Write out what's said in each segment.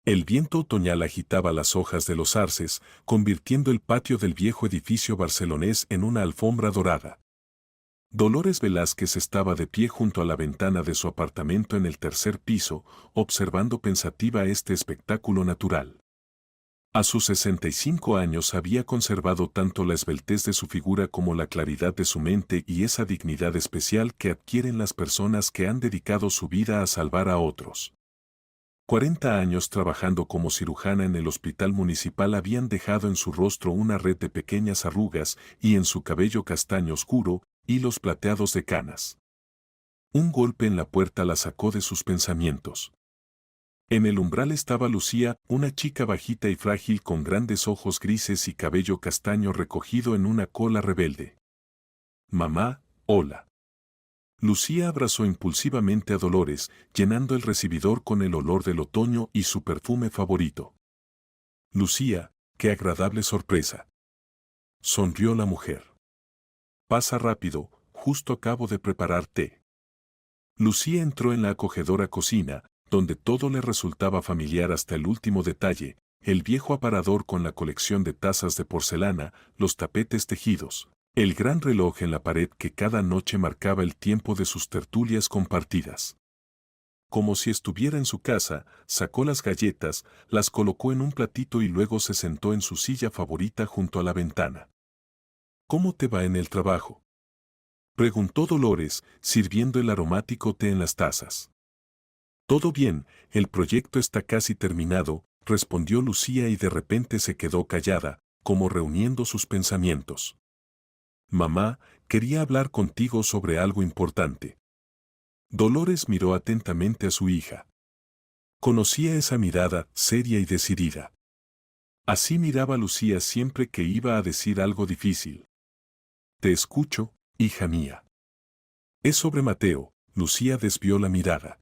El viento otoñal agitaba las hojas de los arces, convirtiendo el patio del viejo edificio barcelonés en una alfombra dorada. Dolores Velázquez estaba de pie junto a la ventana de su apartamento en el tercer piso, observando pensativa este espectáculo natural. A sus 65 años había conservado tanto la esbeltez de su figura como la claridad de su mente y esa dignidad especial que adquieren las personas que han dedicado su vida a salvar a otros. 40 años trabajando como cirujana en el hospital municipal habían dejado en su rostro una red de pequeñas arrugas y en su cabello castaño oscuro, hilos plateados de canas. Un golpe en la puerta la sacó de sus pensamientos. En el umbral estaba Lucía, una chica bajita y frágil con grandes ojos grises y cabello castaño recogido en una cola rebelde. Mamá, hola. Lucía abrazó impulsivamente a Dolores, llenando el recibidor con el olor del otoño y su perfume favorito. Lucía, qué agradable sorpresa. Sonrió la mujer. Pasa rápido, justo acabo de preparar té. Lucía entró en la acogedora cocina, donde todo le resultaba familiar hasta el último detalle, el viejo aparador con la colección de tazas de porcelana, los tapetes tejidos, el gran reloj en la pared que cada noche marcaba el tiempo de sus tertulias compartidas. Como si estuviera en su casa, sacó las galletas, las colocó en un platito y luego se sentó en su silla favorita junto a la ventana. ¿Cómo te va en el trabajo?, preguntó Dolores, sirviendo el aromático té en las tazas. Todo bien, el proyecto está casi terminado, respondió Lucía y de repente se quedó callada, como reuniendo sus pensamientos. Mamá, quería hablar contigo sobre algo importante. Dolores miró atentamente a su hija. Conocía esa mirada, seria y decidida. Así miraba Lucía siempre que iba a decir algo difícil. Te escucho, hija mía. Es sobre Mateo. Lucía desvió la mirada.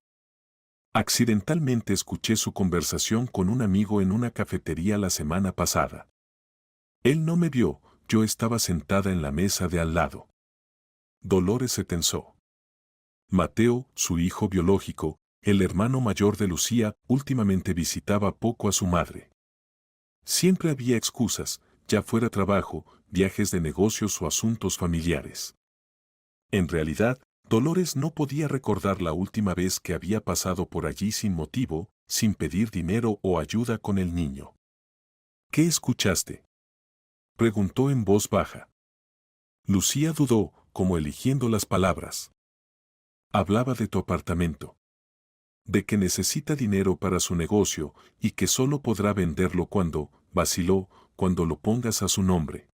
Accidentalmente escuché su conversación con un amigo en una cafetería la semana pasada. Él no me vio, yo estaba sentada en la mesa de al lado. Dolores se tensó. Mateo, su hijo biológico, el hermano mayor de Lucía, últimamente visitaba poco a su madre. Siempre había excusas, ya fuera trabajo, viajes de negocios o asuntos familiares. En realidad, Dolores no podía recordar la última vez que había pasado por allí sin motivo, sin pedir dinero o ayuda con el niño. ¿Qué escuchaste?, preguntó en voz baja. Lucía dudó, como eligiendo las palabras. Hablaba de tu apartamento. De que necesita dinero para su negocio y que solo podrá venderlo cuando, vaciló, cuando lo pongas a su nombre.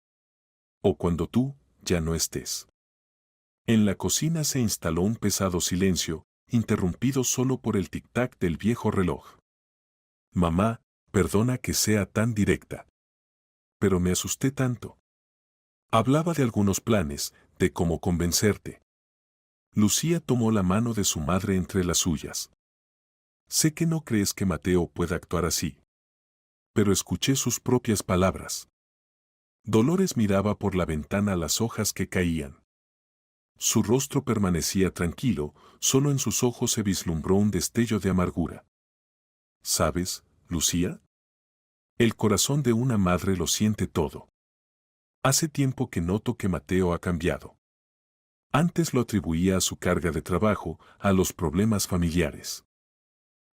O cuando tú, ya no estés. En la cocina se instaló un pesado silencio, interrumpido solo por el tic-tac del viejo reloj. Mamá, perdona que sea tan directa. Pero me asusté tanto. Hablaba de algunos planes, de cómo convencerte. Lucía tomó la mano de su madre entre las suyas. Sé que no crees que Mateo pueda actuar así. Pero escuché sus propias palabras. Dolores miraba por la ventana las hojas que caían. Su rostro permanecía tranquilo, solo en sus ojos se vislumbró un destello de amargura. ¿Sabes, Lucía? El corazón de una madre lo siente todo. Hace tiempo que noto que Mateo ha cambiado. Antes lo atribuía a su carga de trabajo, a los problemas familiares.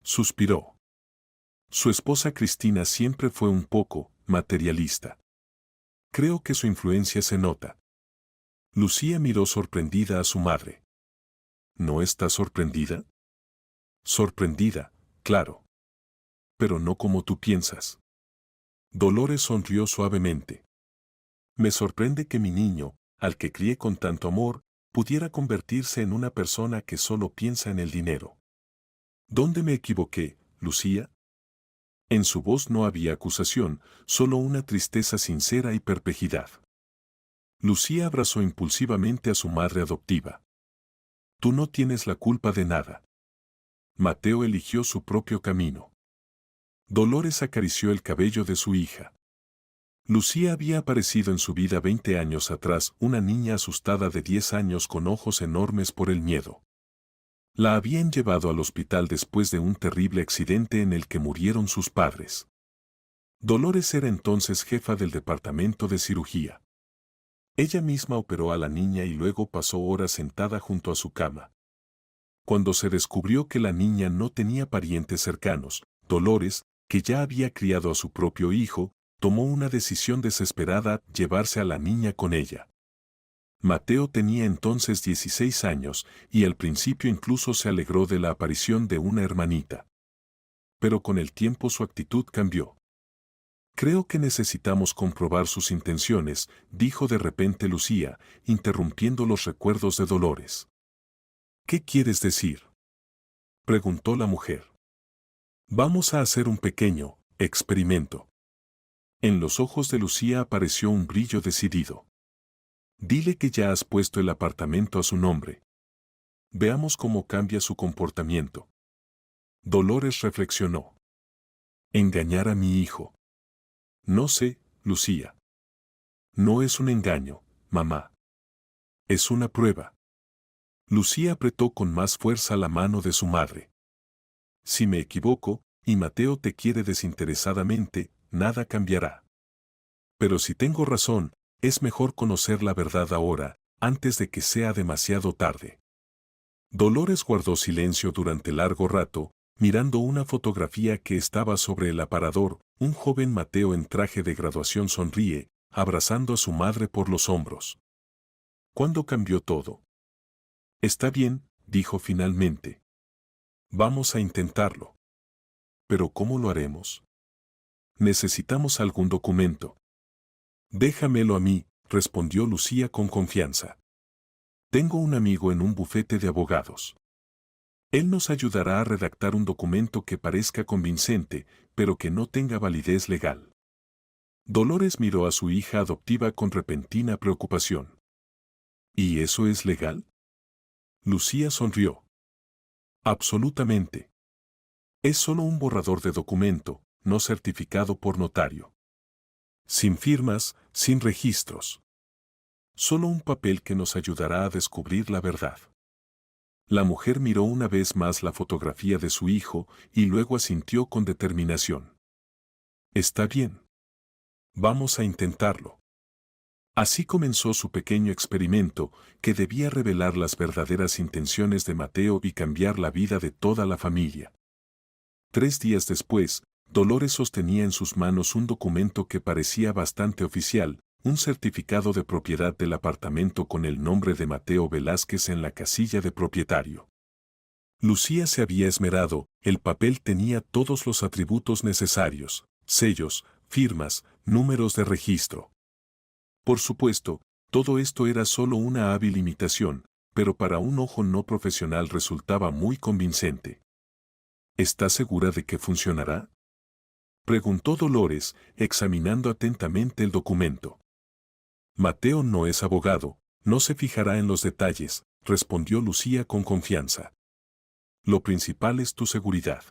Suspiró. Su esposa Cristina siempre fue un poco materialista. Creo que su influencia se nota. Lucía miró sorprendida a su madre. ¿No está sorprendida? Sorprendida, claro. Pero no como tú piensas. Dolores sonrió suavemente. Me sorprende que mi niño, al que crié con tanto amor, pudiera convertirse en una persona que solo piensa en el dinero. ¿Dónde me equivoqué, Lucía? En su voz no había acusación, solo una tristeza sincera y perplejidad. Lucía abrazó impulsivamente a su madre adoptiva. Tú no tienes la culpa de nada. Mateo eligió su propio camino. Dolores acarició el cabello de su hija. Lucía había aparecido en su vida 20 años atrás, una niña asustada de 10 años con ojos enormes por el miedo. La habían llevado al hospital después de un terrible accidente en el que murieron sus padres. Dolores era entonces jefa del departamento de cirugía. Ella misma operó a la niña y luego pasó horas sentada junto a su cama. Cuando se descubrió que la niña no tenía parientes cercanos, Dolores, que ya había criado a su propio hijo, tomó una decisión desesperada: llevarse a la niña con ella. Mateo tenía entonces 16 años y al principio incluso se alegró de la aparición de una hermanita. Pero con el tiempo su actitud cambió. Creo que necesitamos comprobar sus intenciones, dijo de repente Lucía, interrumpiendo los recuerdos de Dolores. ¿Qué quieres decir?, preguntó la mujer. Vamos a hacer un pequeño experimento. En los ojos de Lucía apareció un brillo decidido. Dile que ya has puesto el apartamento a su nombre. Veamos cómo cambia su comportamiento. Dolores reflexionó. Engañar a mi hijo. No sé, Lucía. No es un engaño, mamá. Es una prueba. Lucía apretó con más fuerza la mano de su madre. Si me equivoco, y Mateo te quiere desinteresadamente, nada cambiará. Pero si tengo razón, es mejor conocer la verdad ahora, antes de que sea demasiado tarde. Dolores guardó silencio durante largo rato, mirando una fotografía que estaba sobre el aparador. Un joven Mateo en traje de graduación sonríe, abrazando a su madre por los hombros. ¿Cuándo cambió todo? Está bien, dijo finalmente. Vamos a intentarlo. ¿Pero cómo lo haremos? Necesitamos algún documento. Déjamelo a mí, respondió Lucía con confianza. Tengo un amigo en un bufete de abogados. Él nos ayudará a redactar un documento que parezca convincente, pero que no tenga validez legal. Dolores miró a su hija adoptiva con repentina preocupación. ¿Y eso es legal? Lucía sonrió. Absolutamente. Es solo un borrador de documento, no certificado por notario. Sin firmas, sin registros. Solo un papel que nos ayudará a descubrir la verdad. La mujer miró una vez más la fotografía de su hijo y luego asintió con determinación. Está bien. Vamos a intentarlo. Así comenzó su pequeño experimento, que debía revelar las verdaderas intenciones de Mateo y cambiar la vida de toda la familia. 3 días después, Dolores sostenía en sus manos un documento que parecía bastante oficial, un certificado de propiedad del apartamento con el nombre de Mateo Velázquez en la casilla de propietario. Lucía se había esmerado, el papel tenía todos los atributos necesarios: sellos, firmas, números de registro. Por supuesto, todo esto era solo una hábil imitación, pero para un ojo no profesional resultaba muy convincente. ¿Está segura de que funcionará?, preguntó Dolores, examinando atentamente el documento. Mateo no es abogado, no se fijará en los detalles, respondió Lucía con confianza. Lo principal es tu seguridad.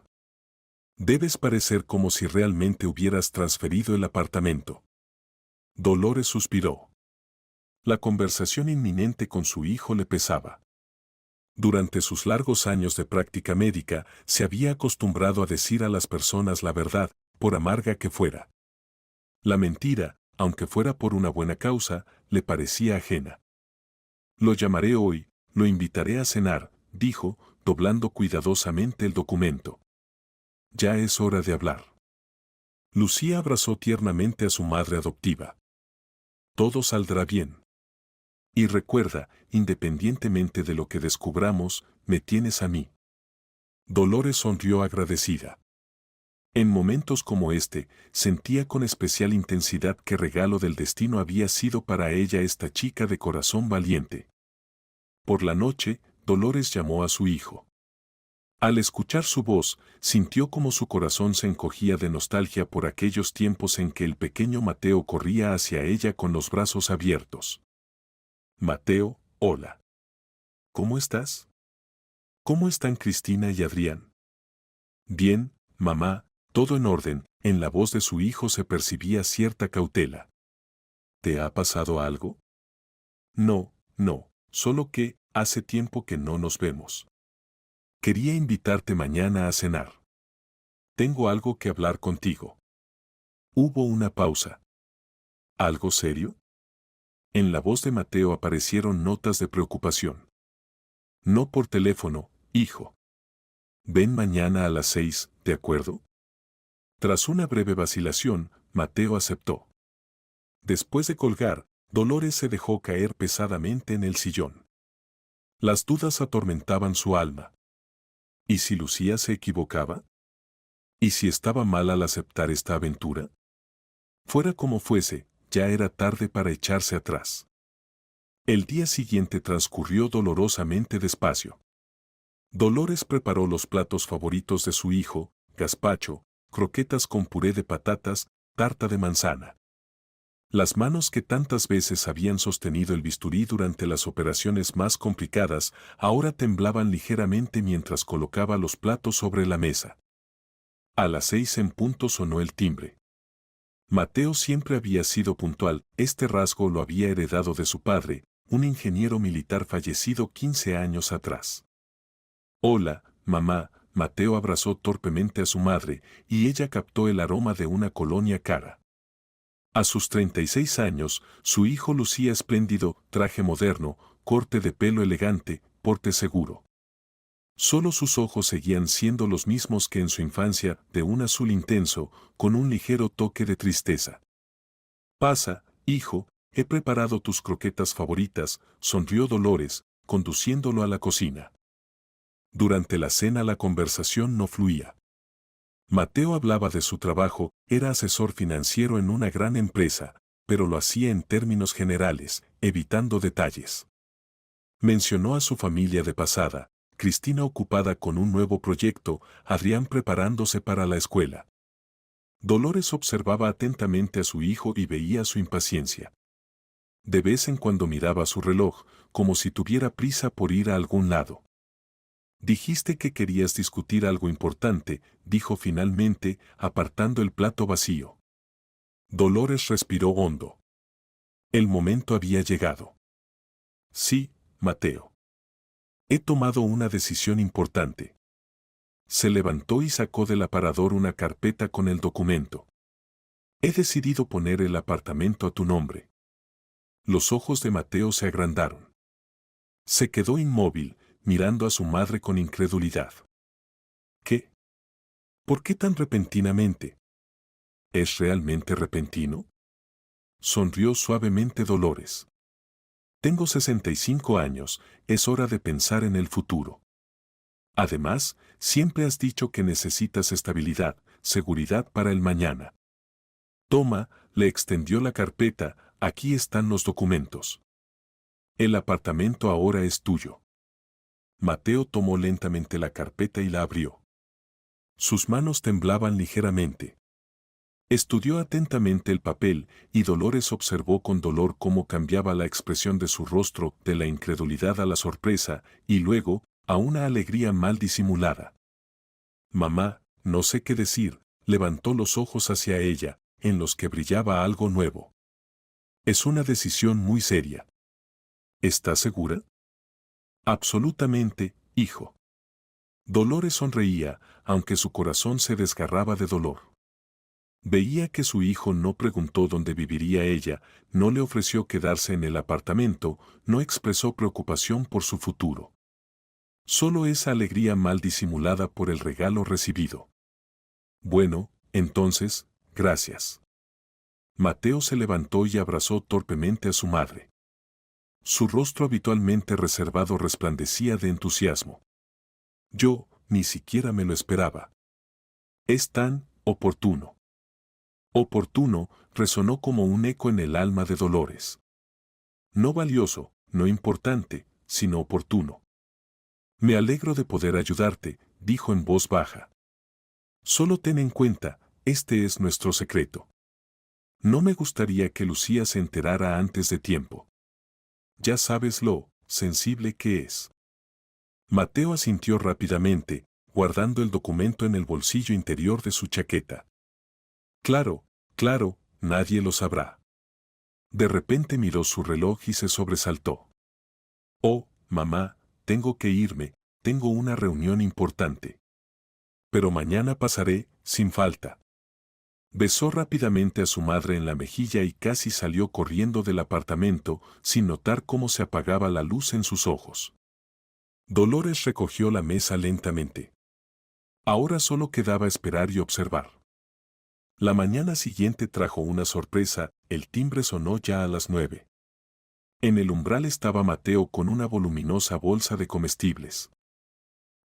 Debes parecer como si realmente hubieras transferido el apartamento. Dolores suspiró. La conversación inminente con su hijo le pesaba. Durante sus largos años de práctica médica, se había acostumbrado a decir a las personas la verdad, por amarga que fuera. La mentira, aunque fuera por una buena causa, le parecía ajena. Lo llamaré hoy, lo invitaré a cenar, dijo, doblando cuidadosamente el documento. Ya es hora de hablar. Lucía abrazó tiernamente a su madre adoptiva. Todo saldrá bien. Y recuerda, independientemente de lo que descubramos, me tienes a mí. Dolores sonrió agradecida. En momentos como este, sentía con especial intensidad qué regalo del destino había sido para ella esta chica de corazón valiente. Por la noche, Dolores llamó a su hijo. Al escuchar su voz, sintió como su corazón se encogía de nostalgia por aquellos tiempos en que el pequeño Mateo corría hacia ella con los brazos abiertos. Mateo, hola. ¿Cómo estás? ¿Cómo están Cristina y Adrián? Bien, mamá, todo en orden. En la voz de su hijo se percibía cierta cautela. ¿Te ha pasado algo? No, solo que, hace tiempo que no nos vemos. Quería invitarte mañana a cenar. Tengo algo que hablar contigo. Hubo una pausa. ¿Algo serio? En la voz de Mateo aparecieron notas de preocupación. No por teléfono, hijo. Ven mañana a las 6, ¿de acuerdo? Tras una breve vacilación, Mateo aceptó. Después de colgar, Dolores se dejó caer pesadamente en el sillón. Las dudas atormentaban su alma. ¿Y si Lucía se equivocaba? ¿Y si estaba mal al aceptar esta aventura? Fuera como fuese, ya era tarde para echarse atrás. El día siguiente transcurrió dolorosamente despacio. Dolores preparó los platos favoritos de su hijo, gazpacho, croquetas con puré de patatas, tarta de manzana. Las manos que tantas veces habían sostenido el bisturí durante las operaciones más complicadas, ahora temblaban ligeramente mientras colocaba los platos sobre la mesa. A las 6 en punto sonó el timbre. Mateo siempre había sido puntual, este rasgo lo había heredado de su padre, un ingeniero militar fallecido 15 años atrás. Hola, mamá. Mateo abrazó torpemente a su madre, y ella captó el aroma de una colonia cara. A sus 36 años, su hijo lucía espléndido, traje moderno, corte de pelo elegante, porte seguro. Solo sus ojos seguían siendo los mismos que en su infancia, de un azul intenso, con un ligero toque de tristeza. Pasa, hijo, he preparado tus croquetas favoritas, sonrió Dolores, conduciéndolo a la cocina. Durante la cena la conversación no fluía. Mateo hablaba de su trabajo, era asesor financiero en una gran empresa, pero lo hacía en términos generales, evitando detalles. Mencionó a su familia de pasada, Cristina ocupada con un nuevo proyecto, Adrián preparándose para la escuela. Dolores observaba atentamente a su hijo y veía su impaciencia. De vez en cuando miraba su reloj, como si tuviera prisa por ir a algún lado. Dijiste que querías discutir algo importante, dijo finalmente, apartando el plato vacío. Dolores respiró hondo. El momento había llegado. Sí, Mateo. He tomado una decisión importante. Se levantó y sacó del aparador una carpeta con el documento. He decidido poner el apartamento a tu nombre. Los ojos de Mateo se agrandaron. Se quedó inmóvil, mirando a su madre con incredulidad. ¿Qué? ¿Por qué tan repentinamente? ¿Es realmente repentino? Sonrió suavemente Dolores. Tengo 65 años, es hora de pensar en el futuro. Además, siempre has dicho que necesitas estabilidad, seguridad para el mañana. Toma, le extendió la carpeta, aquí están los documentos. El apartamento ahora es tuyo. Mateo tomó lentamente la carpeta y la abrió. Sus manos temblaban ligeramente. Estudió atentamente el papel y Dolores observó con dolor cómo cambiaba la expresión de su rostro de la incredulidad a la sorpresa y luego a una alegría mal disimulada. Mamá, no sé qué decir, levantó los ojos hacia ella, en los que brillaba algo nuevo. Es una decisión muy seria. ¿Estás segura? Absolutamente, hijo. Dolores sonreía, aunque su corazón se desgarraba de dolor. Veía que su hijo no preguntó dónde viviría ella, no le ofreció quedarse en el apartamento, no expresó preocupación por su futuro. Solo esa alegría mal disimulada por el regalo recibido. Bueno, entonces, gracias. Mateo se levantó y abrazó torpemente a su madre. Su rostro habitualmente reservado resplandecía de entusiasmo. Yo, ni siquiera me lo esperaba. Es tan oportuno. Oportuno, resonó como un eco en el alma de Dolores. No valioso, no importante, sino oportuno. Me alegro de poder ayudarte, dijo en voz baja. Solo ten en cuenta, este es nuestro secreto. No me gustaría que Lucía se enterara antes de tiempo. Ya sabes lo sensible que es. Mateo asintió rápidamente, guardando el documento en el bolsillo interior de su chaqueta. Claro, claro, nadie lo sabrá. De repente miró su reloj y se sobresaltó. Oh, mamá, tengo que irme, tengo una reunión importante. Pero mañana pasaré, sin falta. Besó rápidamente a su madre en la mejilla y casi salió corriendo del apartamento, sin notar cómo se apagaba la luz en sus ojos. Dolores recogió la mesa lentamente. Ahora solo quedaba esperar y observar. La mañana siguiente trajo una sorpresa, el timbre sonó ya a las 9. En el umbral estaba Mateo con una voluminosa bolsa de comestibles.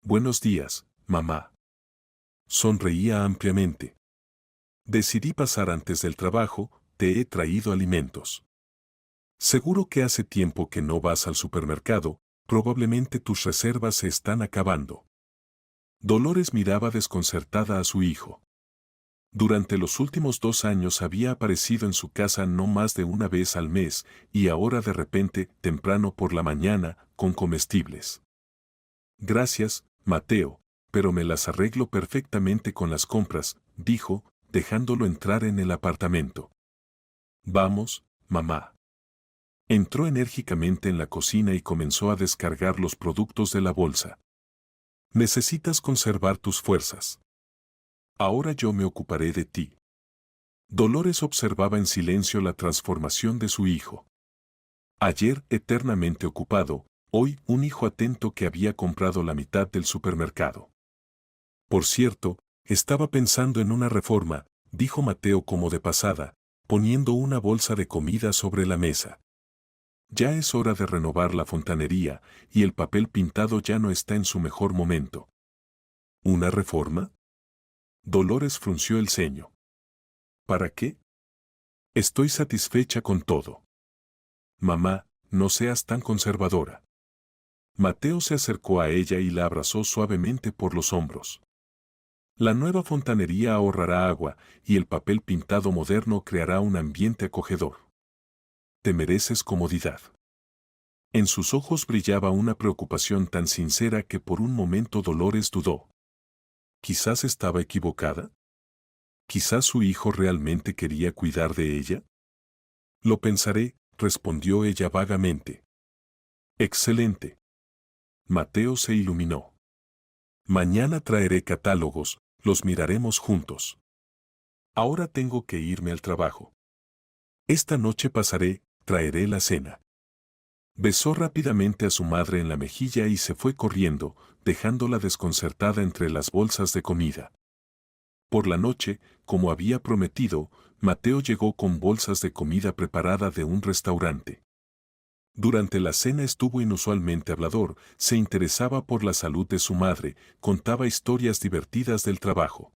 Buenos días, mamá. Sonreía ampliamente. Decidí pasar antes del trabajo, te he traído alimentos. Seguro que hace tiempo que no vas al supermercado, probablemente tus reservas se están acabando. Dolores miraba desconcertada a su hijo. Durante los últimos 2 años había aparecido en su casa no más de una vez al mes, y ahora de repente, temprano por la mañana, con comestibles. Gracias, Mateo, pero me las arreglo perfectamente con las compras, dijo, dejándolo entrar en el apartamento. Vamos, mamá. Entró enérgicamente en la cocina y comenzó a descargar los productos de la bolsa. Necesitas conservar tus fuerzas. Ahora yo me ocuparé de ti. Dolores observaba en silencio la transformación de su hijo. Ayer eternamente ocupado, hoy un hijo atento que había comprado la mitad del supermercado. Por cierto, estaba pensando en una reforma, dijo Mateo como de pasada, poniendo una bolsa de comida sobre la mesa. Ya es hora de renovar la fontanería, y el papel pintado ya no está en su mejor momento. ¿Una reforma? Dolores frunció el ceño. ¿Para qué? Estoy satisfecha con todo. Mamá, no seas tan conservadora. Mateo se acercó a ella y la abrazó suavemente por los hombros. La nueva fontanería ahorrará agua y el papel pintado moderno creará un ambiente acogedor. Te mereces comodidad. En sus ojos brillaba una preocupación tan sincera que por un momento Dolores dudó. ¿Quizás estaba equivocada? ¿Quizás su hijo realmente quería cuidar de ella? Lo pensaré, respondió ella vagamente. Excelente. Mateo se iluminó. Mañana traeré catálogos, los miraremos juntos. Ahora tengo que irme al trabajo. Esta noche pasaré, traeré la cena. Besó rápidamente a su madre en la mejilla y se fue corriendo, dejándola desconcertada entre las bolsas de comida. Por la noche, como había prometido, Mateo llegó con bolsas de comida preparada de un restaurante. Durante la cena estuvo inusualmente hablador, se interesaba por la salud de su madre, contaba historias divertidas del trabajo.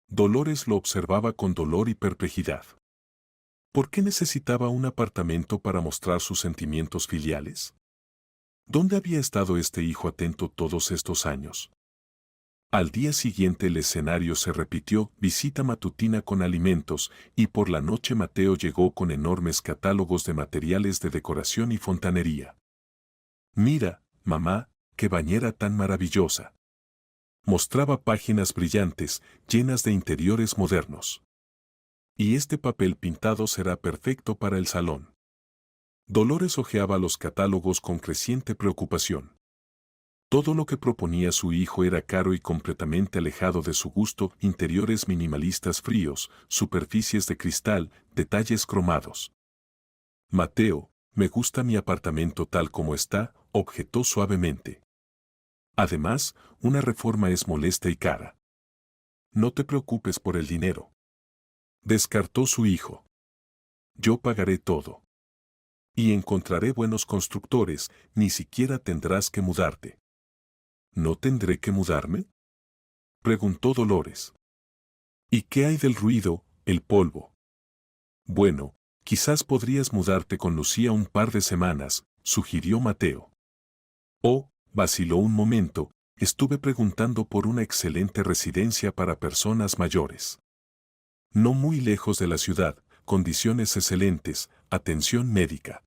Dolores lo observaba con dolor y perplejidad. ¿Por qué necesitaba un apartamento para mostrar sus sentimientos filiales? ¿Dónde había estado este hijo atento todos estos años? Al día siguiente el escenario se repitió, visita matutina con alimentos, y por la noche Mateo llegó con enormes catálogos de materiales de decoración y fontanería. Mira, mamá, qué bañera tan maravillosa. Mostraba páginas brillantes, llenas de interiores modernos. Y este papel pintado será perfecto para el salón. Dolores hojeaba los catálogos con creciente preocupación. Todo lo que proponía su hijo era caro y completamente alejado de su gusto, interiores minimalistas fríos, superficies de cristal, detalles cromados. Mateo, me gusta mi apartamento tal como está, objetó suavemente. Además, una reforma es molesta y cara. No te preocupes por el dinero. Descartó su hijo. Yo pagaré todo. Y encontraré buenos constructores, ni siquiera tendrás que mudarte. ¿No tendré que mudarme? Preguntó Dolores. ¿Y qué hay del ruido, el polvo? Bueno, quizás podrías mudarte con Lucía un par de semanas, sugirió Mateo. Oh, vaciló un momento, estuve preguntando por una excelente residencia para personas mayores. No muy lejos de la ciudad, condiciones excelentes, atención médica.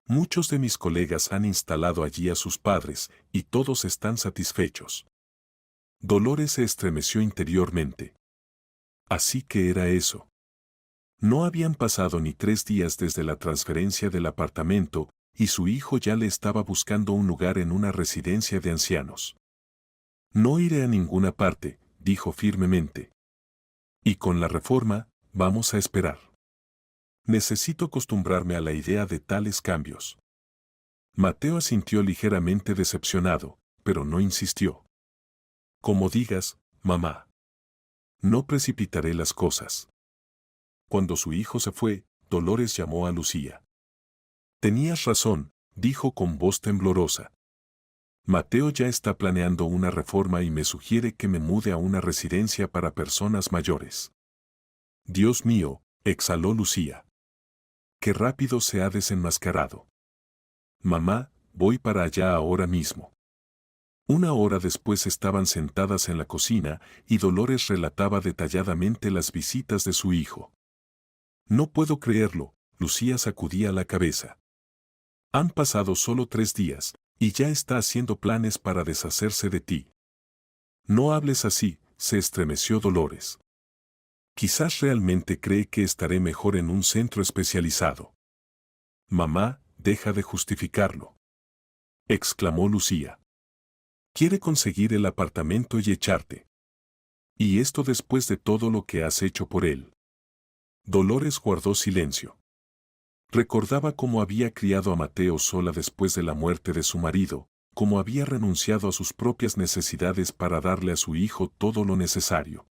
Muchos de mis colegas han instalado allí a sus padres, y todos están satisfechos. Dolores se estremeció interiormente. Así que era eso. No habían pasado ni 3 días desde la transferencia del apartamento, y su hijo ya le estaba buscando un lugar en una residencia de ancianos. No iré a ninguna parte, dijo firmemente. Y con la reforma, vamos a esperar. Necesito acostumbrarme a la idea de tales cambios. Mateo asintió ligeramente decepcionado, pero no insistió. Como digas, mamá. No precipitaré las cosas. Cuando su hijo se fue, Dolores llamó a Lucía. Tenías razón, dijo con voz temblorosa. Mateo ya está planeando una reforma y me sugiere que me mude a una residencia para personas mayores. Dios mío, exhaló Lucía. Qué rápido se ha desenmascarado. Mamá, voy para allá ahora mismo. Una hora después estaban sentadas en la cocina y Dolores relataba detalladamente las visitas de su hijo. No puedo creerlo, Lucía sacudía la cabeza. Han pasado solo 3 días, y ya está haciendo planes para deshacerse de ti. No hables así, se estremeció Dolores. Quizás realmente cree que estaré mejor en un centro especializado. Mamá, deja de justificarlo. Exclamó Lucía. Quiere conseguir el apartamento y echarte. Y esto después de todo lo que has hecho por él. Dolores guardó silencio. Recordaba cómo había criado a Mateo sola después de la muerte de su marido, cómo había renunciado a sus propias necesidades para darle a su hijo todo lo necesario.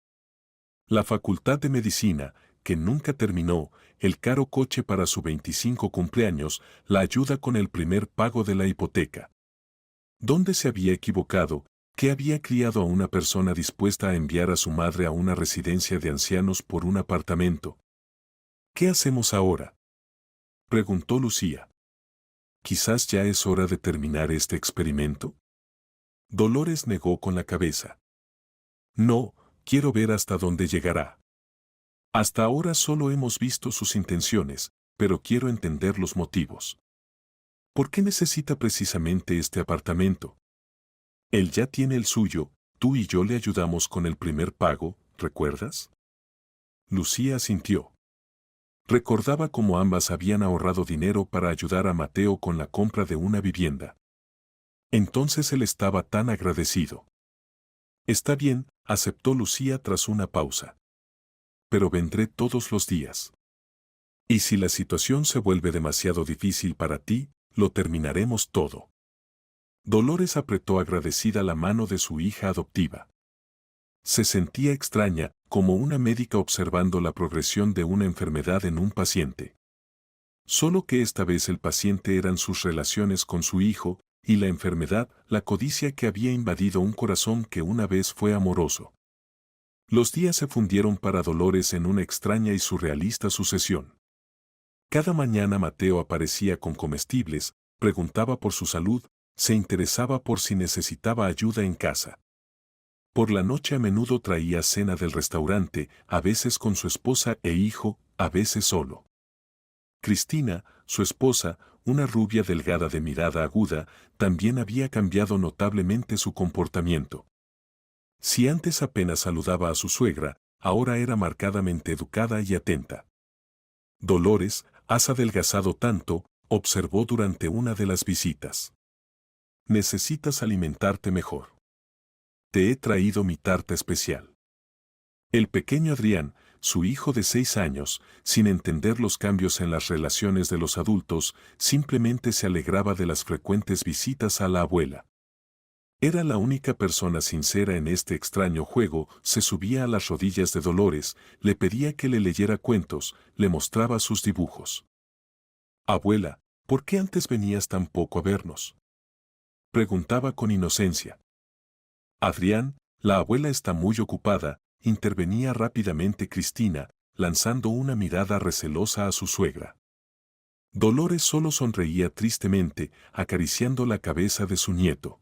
La facultad de medicina, que nunca terminó, el caro coche para su 25 cumpleaños, la ayuda con el primer pago de la hipoteca. ¿Dónde se había equivocado? ¿Qué había criado a una persona dispuesta a enviar a su madre a una residencia de ancianos por un apartamento? ¿Qué hacemos ahora?, preguntó Lucía. Quizás ya es hora de terminar este experimento. Dolores negó con la cabeza. No, quiero ver hasta dónde llegará. Hasta ahora solo hemos visto sus intenciones, pero quiero entender los motivos. ¿Por qué necesita precisamente este apartamento? Él ya tiene el suyo, tú y yo le ayudamos con el primer pago, ¿recuerdas? Lucía asintió. Recordaba cómo ambas habían ahorrado dinero para ayudar a Mateo con la compra de una vivienda. Entonces él estaba tan agradecido. Está bien, aceptó Lucía tras una pausa. Pero vendré todos los días. Y si la situación se vuelve demasiado difícil para ti, lo terminaremos todo. Dolores apretó agradecida la mano de su hija adoptiva. Se sentía extraña, como una médica observando la progresión de una enfermedad en un paciente. Solo que esta vez el paciente eran sus relaciones con su hijo, y la enfermedad, la codicia que había invadido un corazón que una vez fue amoroso. Los días se fundieron para Dolores en una extraña y surrealista sucesión. Cada mañana Mateo aparecía con comestibles, preguntaba por su salud, se interesaba por si necesitaba ayuda en casa. Por la noche a menudo traía cena del restaurante, a veces con su esposa e hijo, a veces solo. Cristina, su esposa, una rubia delgada de mirada aguda, también había cambiado notablemente su comportamiento. Si antes apenas saludaba a su suegra, ahora era marcadamente educada y atenta. Dolores, has adelgazado tanto, observó durante una de las visitas. Necesitas alimentarte mejor. Te he traído mi tarta especial. El pequeño Adrián, su hijo de 6 años, sin entender los cambios en las relaciones de los adultos, simplemente se alegraba de las frecuentes visitas a la abuela. Era la única persona sincera en este extraño juego, se subía a las rodillas de Dolores, le pedía que le leyera cuentos, le mostraba sus dibujos. Abuela, ¿por qué antes venías tan poco a vernos?, preguntaba con inocencia. Adrián, la abuela está muy ocupada, intervenía rápidamente Cristina, lanzando una mirada recelosa a su suegra. Dolores solo sonreía tristemente, acariciando la cabeza de su nieto.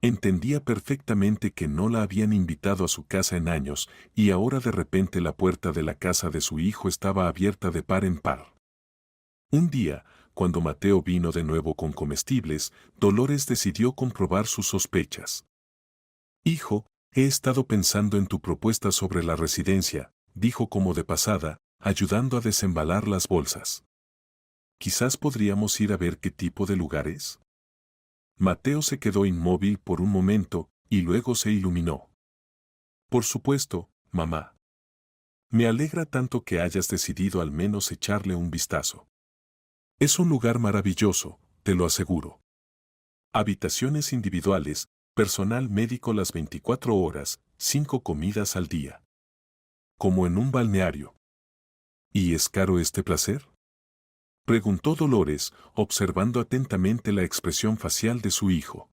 Entendía perfectamente que no la habían invitado a su casa en años, y ahora de repente la puerta de la casa de su hijo estaba abierta de par en par. Un día, cuando Mateo vino de nuevo con comestibles, Dolores decidió comprobar sus sospechas. Hijo, he estado pensando en tu propuesta sobre la residencia, dijo como de pasada, ayudando a desembalar las bolsas. Quizás podríamos ir a ver qué tipo de lugar es. Mateo se quedó inmóvil por un momento y luego se iluminó. Por supuesto, mamá. Me alegra tanto que hayas decidido al menos echarle un vistazo. Es un lugar maravilloso, te lo aseguro. Habitaciones individuales, personal médico las 24 horas, 5 comidas al día. Como en un balneario. ¿Y es caro este placer? Preguntó Dolores, observando atentamente la expresión facial de su hijo.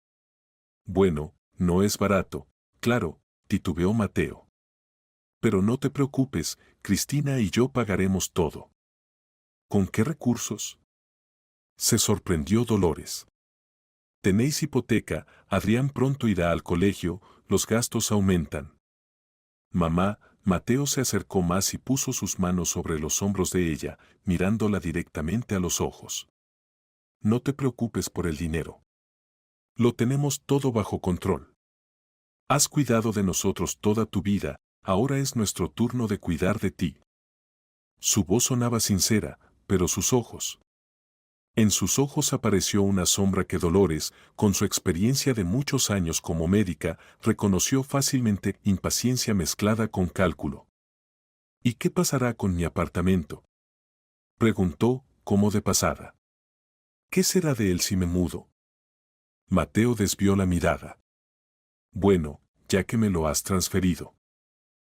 Bueno, no es barato, claro, titubeó Mateo. Pero no te preocupes, Cristina y yo pagaremos todo. ¿Con qué recursos? Se sorprendió Dolores. Tenéis hipoteca, Adrián pronto irá al colegio, los gastos aumentan. Mamá, Mateo se acercó más y puso sus manos sobre los hombros de ella, mirándola directamente a los ojos. No te preocupes por el dinero. Lo tenemos todo bajo control. Has cuidado de nosotros toda tu vida, ahora es nuestro turno de cuidar de ti. Su voz sonaba sincera, pero sus ojos. En sus ojos apareció una sombra que Dolores, con su experiencia de muchos años como médica, reconoció fácilmente, impaciencia mezclada con cálculo. ¿Y qué pasará con mi apartamento? Preguntó, como de pasada. ¿Qué será de él si me mudo? Mateo desvió la mirada. Bueno, ya que me lo has transferido.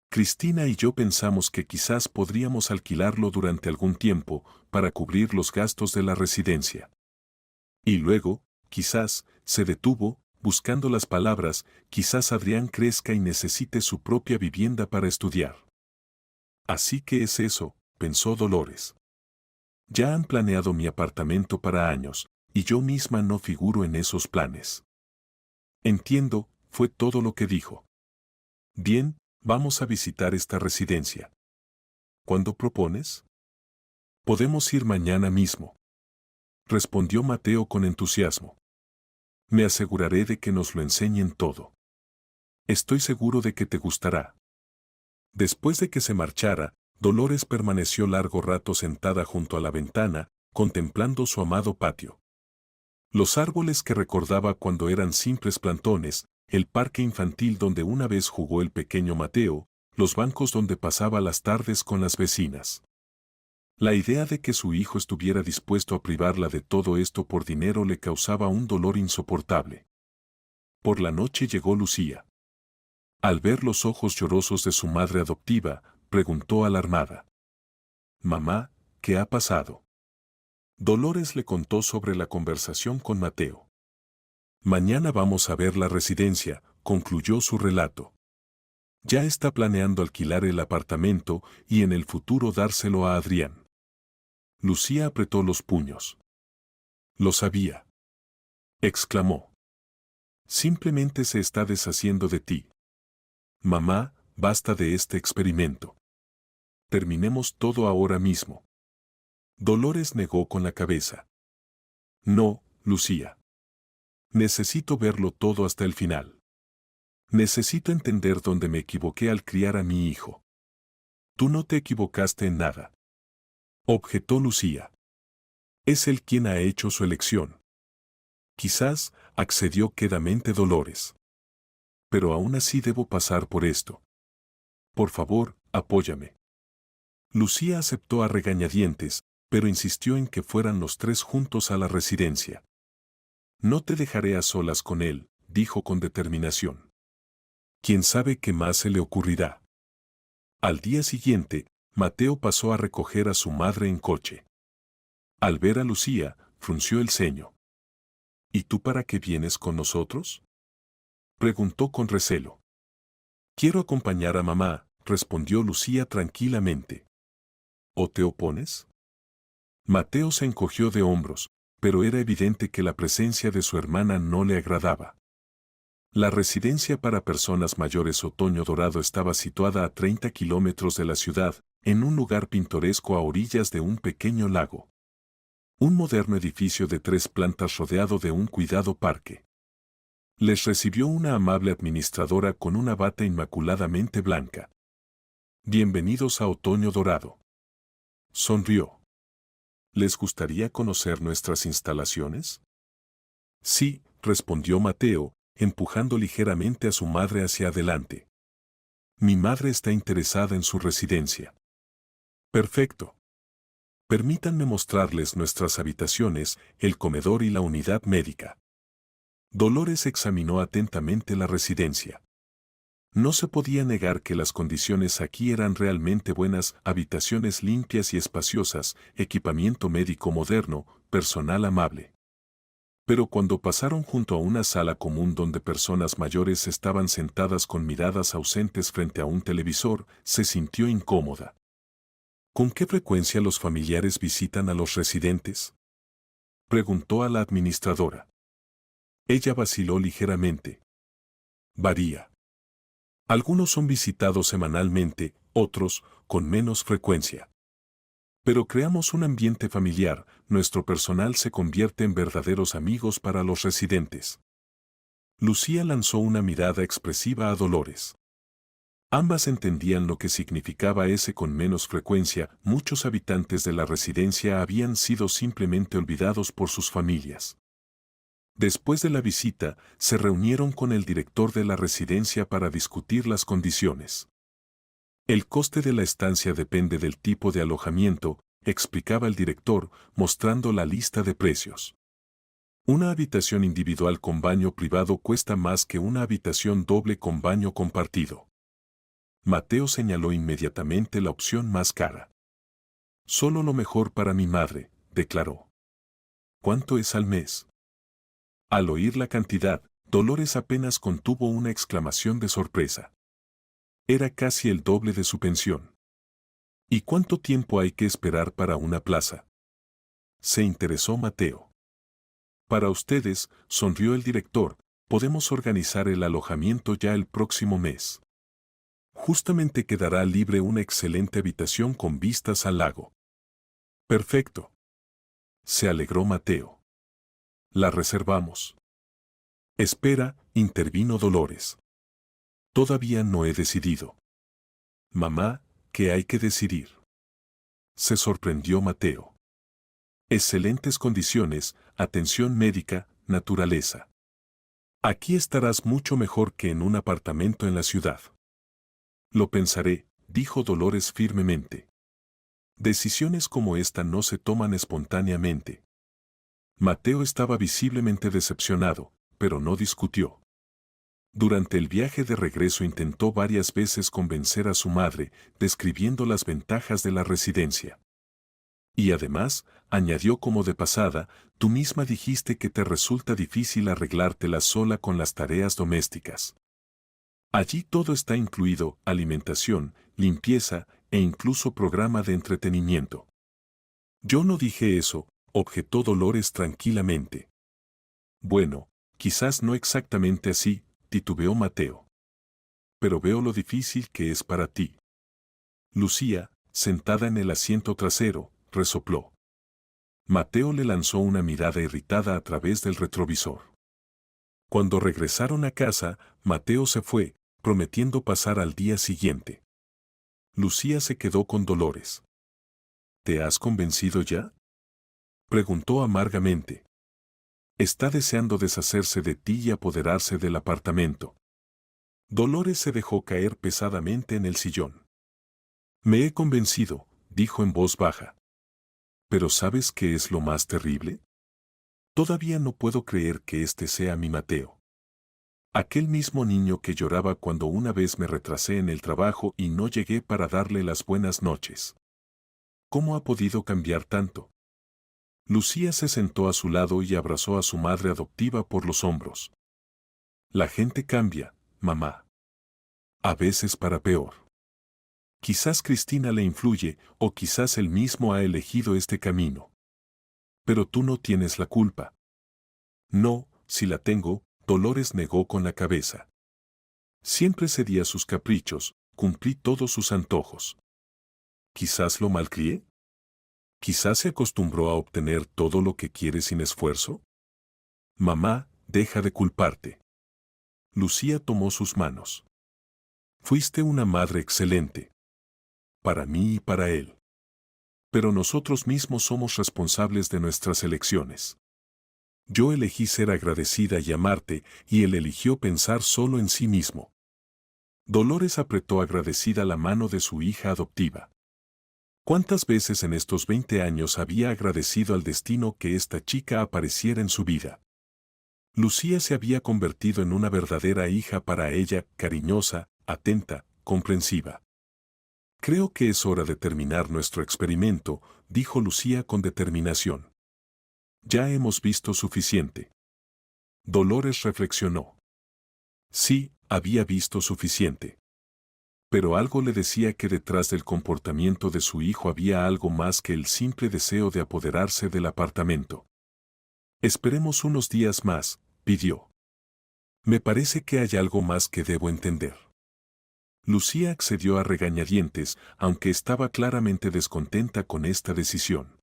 Cristina y yo pensamos que quizás podríamos alquilarlo durante algún tiempo para cubrir los gastos de la residencia. Y luego, quizás, se detuvo, buscando las palabras, quizás Adrián crezca y necesite su propia vivienda para estudiar. Así que es eso, pensó Dolores. Ya han planeado mi apartamento para años, y yo misma no figuro en esos planes. Entiendo, fue todo lo que dijo. Bien, vamos a visitar esta residencia. ¿Cuándo propones? Podemos ir mañana mismo. Respondió Mateo con entusiasmo. Me aseguraré de que nos lo enseñen todo. Estoy seguro de que te gustará. Después de que se marchara, Dolores permaneció largo rato sentada junto a la ventana, contemplando su amado patio. Los árboles que recordaba cuando eran simples plantones, el parque infantil donde una vez jugó el pequeño Mateo, los bancos donde pasaba las tardes con las vecinas. La idea de que su hijo estuviera dispuesto a privarla de todo esto por dinero le causaba un dolor insoportable. Por la noche llegó Lucía. Al ver los ojos llorosos de su madre adoptiva, preguntó alarmada. Mamá, ¿qué ha pasado? Dolores le contó sobre la conversación con Mateo. Mañana vamos a ver la residencia, concluyó su relato. Ya está planeando alquilar el apartamento y en el futuro dárselo a Adrián. Lucía apretó los puños. Lo sabía. Exclamó. Simplemente se está deshaciendo de ti. Mamá, basta de este experimento. Terminemos todo ahora mismo. Dolores negó con la cabeza. No, Lucía. Necesito verlo todo hasta el final. Necesito entender dónde me equivoqué al criar a mi hijo. Tú no te equivocaste en nada. Objetó Lucía. Es él quien ha hecho su elección. Quizás, accedió quedamente Dolores. Pero aún así debo pasar por esto. Por favor, apóyame. Lucía aceptó a regañadientes, pero insistió en que fueran los tres juntos a la residencia. No te dejaré a solas con él, dijo con determinación. ¿Quién sabe qué más se le ocurrirá? Al día siguiente, Mateo pasó a recoger a su madre en coche. Al ver a Lucía, frunció el ceño. ¿Y tú para qué vienes con nosotros? Preguntó con recelo. Quiero acompañar a mamá, respondió Lucía tranquilamente. ¿O te opones? Mateo se encogió de hombros, pero era evidente que la presencia de su hermana no le agradaba. La residencia para personas mayores Otoño Dorado estaba situada a 30 kilómetros de la ciudad, en un lugar pintoresco a orillas de un pequeño lago. Un moderno edificio de 3 plantas rodeado de un cuidado parque. Les recibió una amable administradora con una bata inmaculadamente blanca. Bienvenidos a Otoño Dorado. Sonrió. ¿Les gustaría conocer nuestras instalaciones? Sí, respondió Mateo, empujando ligeramente a su madre hacia adelante. Mi madre está interesada en su residencia. Perfecto. Permítanme mostrarles nuestras habitaciones, el comedor y la unidad médica. Dolores examinó atentamente la residencia. No se podía negar que las condiciones aquí eran realmente buenas: habitaciones limpias y espaciosas, equipamiento médico moderno, personal amable. Pero cuando pasaron junto a una sala común donde personas mayores estaban sentadas con miradas ausentes frente a un televisor, se sintió incómoda. ¿Con qué frecuencia los familiares visitan a los residentes?, preguntó a la administradora. Ella vaciló ligeramente. Varía. Algunos son visitados semanalmente, otros, con menos frecuencia. Pero creamos un ambiente familiar, nuestro personal se convierte en verdaderos amigos para los residentes. Lucía lanzó una mirada expresiva a Dolores. Ambas entendían lo que significaba ese con menos frecuencia. Muchos habitantes de la residencia habían sido simplemente olvidados por sus familias. Después de la visita, se reunieron con el director de la residencia para discutir las condiciones. El coste de la estancia depende del tipo de alojamiento, explicaba el director, mostrando la lista de precios. Una habitación individual con baño privado cuesta más que una habitación doble con baño compartido. Mateo señaló inmediatamente la opción más cara. Solo lo mejor para mi madre, declaró. ¿Cuánto es al mes? Al oír la cantidad, Dolores apenas contuvo una exclamación de sorpresa. Era casi el doble de su pensión. ¿Y cuánto tiempo hay que esperar para una plaza?, se interesó Mateo. Para ustedes, sonrió el director, podemos organizar el alojamiento ya el próximo mes. Justamente quedará libre una excelente habitación con vistas al lago. Perfecto. Se alegró Mateo. La reservamos. Espera, intervino Dolores. Todavía no he decidido. Mamá, ¿qué hay que decidir?, se sorprendió Mateo. Excelentes condiciones, atención médica, naturaleza. Aquí estarás mucho mejor que en un apartamento en la ciudad. Lo pensaré, dijo Dolores firmemente. Decisiones como esta no se toman espontáneamente. Mateo estaba visiblemente decepcionado, pero no discutió. Durante el viaje de regreso intentó varias veces convencer a su madre, describiendo las ventajas de la residencia. Y además, añadió como de pasada, tú misma dijiste que te resulta difícil arreglártela sola con las tareas domésticas. Allí todo está incluido: alimentación, limpieza e incluso programa de entretenimiento. Yo no dije eso, objetó Dolores tranquilamente. Bueno, quizás no exactamente así, titubeó Mateo. Pero veo lo difícil que es para ti. Lucía, sentada en el asiento trasero, resopló. Mateo le lanzó una mirada irritada a través del retrovisor. Cuando regresaron a casa, Mateo se fue, prometiendo pasar al día siguiente. Lucía se quedó con Dolores. ¿Te has convencido ya?, preguntó amargamente. Está deseando deshacerse de ti y apoderarse del apartamento. Dolores se dejó caer pesadamente en el sillón. Me he convencido, dijo en voz baja. ¿Pero sabes qué es lo más terrible? Todavía no puedo creer que este sea mi Mateo. Aquel mismo niño que lloraba cuando una vez me retrasé en el trabajo y no llegué para darle las buenas noches. ¿Cómo ha podido cambiar tanto? Lucía se sentó a su lado y abrazó a su madre adoptiva por los hombros. La gente cambia, mamá. A veces para peor. Quizás Cristina le influye, o quizás él mismo ha elegido este camino. Pero tú no tienes la culpa. No, si la tengo, Dolores negó con la cabeza. Siempre cedí a sus caprichos, cumplí todos sus antojos. ¿Quizás lo malcrié? ¿Quizás se acostumbró a obtener todo lo que quiere sin esfuerzo? Mamá, deja de culparte. Lucía tomó sus manos. Fuiste una madre excelente. Para mí y para él. Pero nosotros mismos somos responsables de nuestras elecciones. Yo elegí ser agradecida y amarte, y él eligió pensar solo en sí mismo. Dolores apretó agradecida la mano de su hija adoptiva. ¿Cuántas veces en estos 20 años había agradecido al destino que esta chica apareciera en su vida? Lucía se había convertido en una verdadera hija para ella, cariñosa, atenta, comprensiva. Creo que es hora de terminar nuestro experimento, dijo Lucía con determinación. Ya hemos visto suficiente. Dolores reflexionó. Sí, había visto suficiente. Pero algo le decía que detrás del comportamiento de su hijo había algo más que el simple deseo de apoderarse del apartamento. Esperemos unos días más, pidió. Me parece que hay algo más que debo entender. Lucía accedió a regañadientes, aunque estaba claramente descontenta con esta decisión.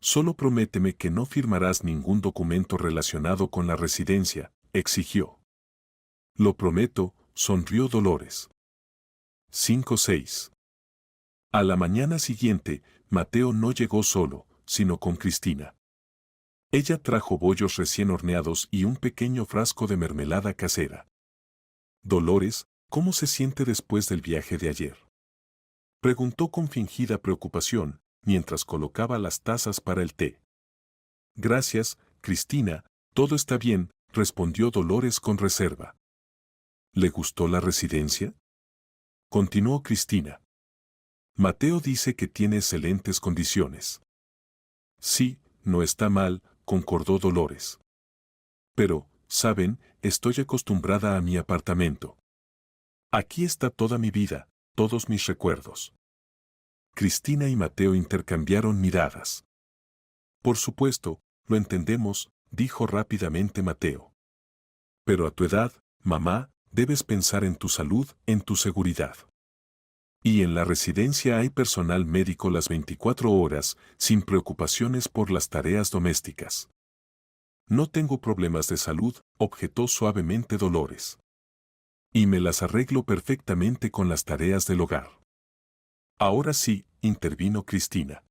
Solo prométeme que no firmarás ningún documento relacionado con la residencia, exigió. Lo prometo, sonrió Dolores. 5-6. A la mañana siguiente, Mateo no llegó solo, sino con Cristina. Ella trajo bollos recién horneados y un pequeño frasco de mermelada casera. Dolores, ¿cómo se siente después del viaje de ayer?, preguntó con fingida preocupación, mientras colocaba las tazas para el té. Gracias, Cristina, todo está bien, respondió Dolores con reserva. ¿Le gustó la residencia?, continuó Cristina. Mateo dice que tiene excelentes condiciones. Sí, no está mal, concordó Dolores. Pero, saben, estoy acostumbrada a mi apartamento. Aquí está toda mi vida, todos mis recuerdos. Cristina y Mateo intercambiaron miradas. Por supuesto, lo entendemos, dijo rápidamente Mateo. Pero a tu edad, mamá, debes pensar en tu salud, en tu seguridad. Y en la residencia hay personal médico las 24 horas, sin preocupaciones por las tareas domésticas. No tengo problemas de salud, objetó suavemente Dolores. Y me las arreglo perfectamente con las tareas del hogar. Ahora sí, intervino Cristina.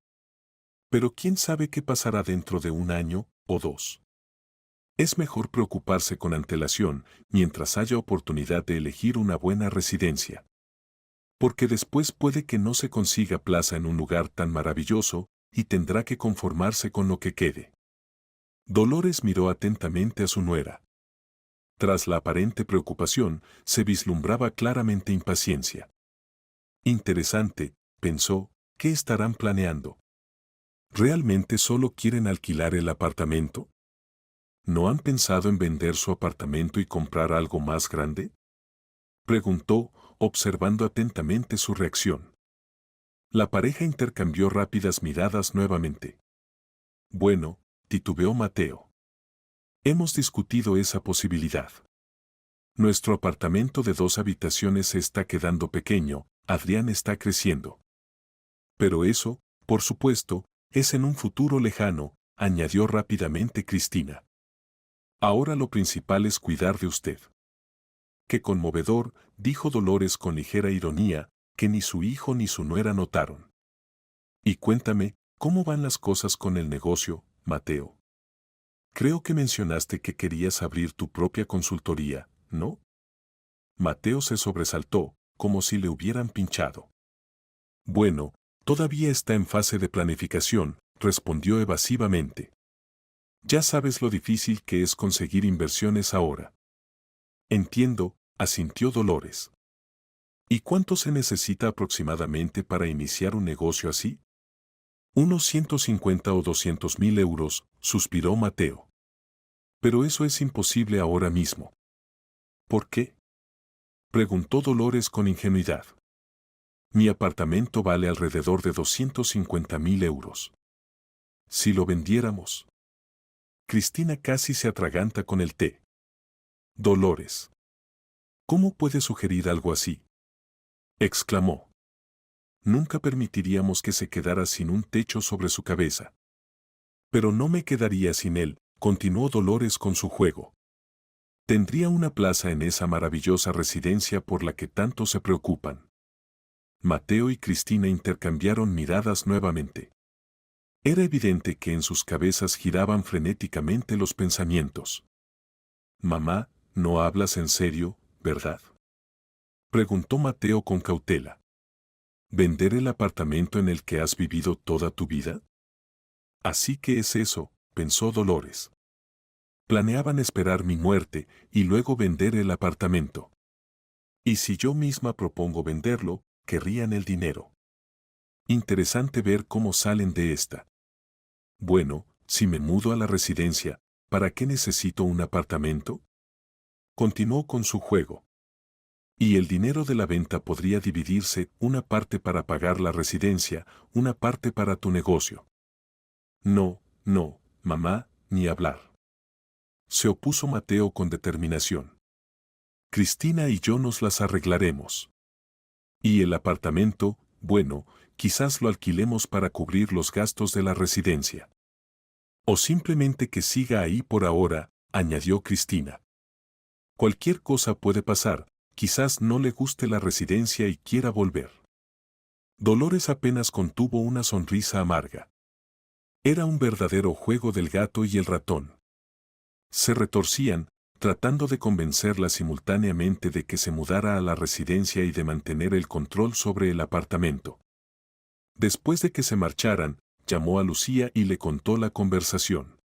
Pero quién sabe qué pasará dentro de 1 año o 2. Es mejor preocuparse con antelación mientras haya oportunidad de elegir una buena residencia. Porque después puede que no se consiga plaza en un lugar tan maravilloso y tendrá que conformarse con lo que quede. Dolores miró atentamente a su nuera. Tras la aparente preocupación, se vislumbraba claramente impaciencia. Interesante, pensó, ¿qué estarán planeando? ¿Realmente solo quieren alquilar el apartamento? ¿No han pensado en vender su apartamento y comprar algo más grande?, preguntó, observando atentamente su reacción. La pareja intercambió rápidas miradas nuevamente. Bueno, titubeó Mateo. Hemos discutido esa posibilidad. Nuestro apartamento de 2 habitaciones se está quedando pequeño, Adrián está creciendo. Pero eso, por supuesto, es en un futuro lejano, añadió rápidamente Cristina. Ahora lo principal es cuidar de usted. Qué conmovedor, dijo Dolores con ligera ironía, que ni su hijo ni su nuera notaron. Y cuéntame, ¿cómo van las cosas con el negocio, Mateo? Creo que mencionaste que querías abrir tu propia consultoría, ¿no? Mateo se sobresaltó, como si le hubieran pinchado. Bueno, todavía está en fase de planificación, respondió evasivamente. Ya sabes lo difícil que es conseguir inversiones ahora. Entiendo, asintió Dolores. ¿Y cuánto se necesita aproximadamente para iniciar un negocio así? Unos 150 o 200.000 euros, suspiró Mateo. Pero eso es imposible ahora mismo. ¿Por qué?, preguntó Dolores con ingenuidad. Mi apartamento vale alrededor de 250.000 euros. Si lo vendiéramos. Cristina casi se atraganta con el té. Dolores. ¿Cómo puede sugerir algo así?, exclamó. Nunca permitiríamos que se quedara sin un techo sobre su cabeza. Pero no me quedaría sin él, continuó Dolores con su juego. Tendría una plaza en esa maravillosa residencia por la que tanto se preocupan. Mateo y Cristina intercambiaron miradas nuevamente. Era evidente que en sus cabezas giraban frenéticamente los pensamientos. «Mamá, no hablas en serio, ¿verdad?», preguntó Mateo con cautela. «¿Vender el apartamento en el que has vivido toda tu vida?». «Así que es eso», pensó Dolores. «Planeaban esperar mi muerte y luego vender el apartamento. Y si yo misma propongo venderlo, querrían el dinero. Interesante ver cómo salen de esta. Bueno, si me mudo a la residencia, ¿para qué necesito un apartamento?». Continuó con su juego. «Y el dinero de la venta podría dividirse, una parte para pagar la residencia, una parte para tu negocio». «No, no, mamá, ni hablar», se opuso Mateo con determinación. «Cristina y yo nos las arreglaremos. Y el apartamento, bueno, quizás lo alquilemos para cubrir los gastos de la residencia. O simplemente que siga ahí por ahora», añadió Cristina. «Cualquier cosa puede pasar, quizás no le guste la residencia y quiera volver». Dolores apenas contuvo una sonrisa amarga. Era un verdadero juego del gato y el ratón. Se retorcían, tratando de convencerla simultáneamente de que se mudara a la residencia y de mantener el control sobre el apartamento. Después de que se marcharan, llamó a Lucía y le contó la conversación.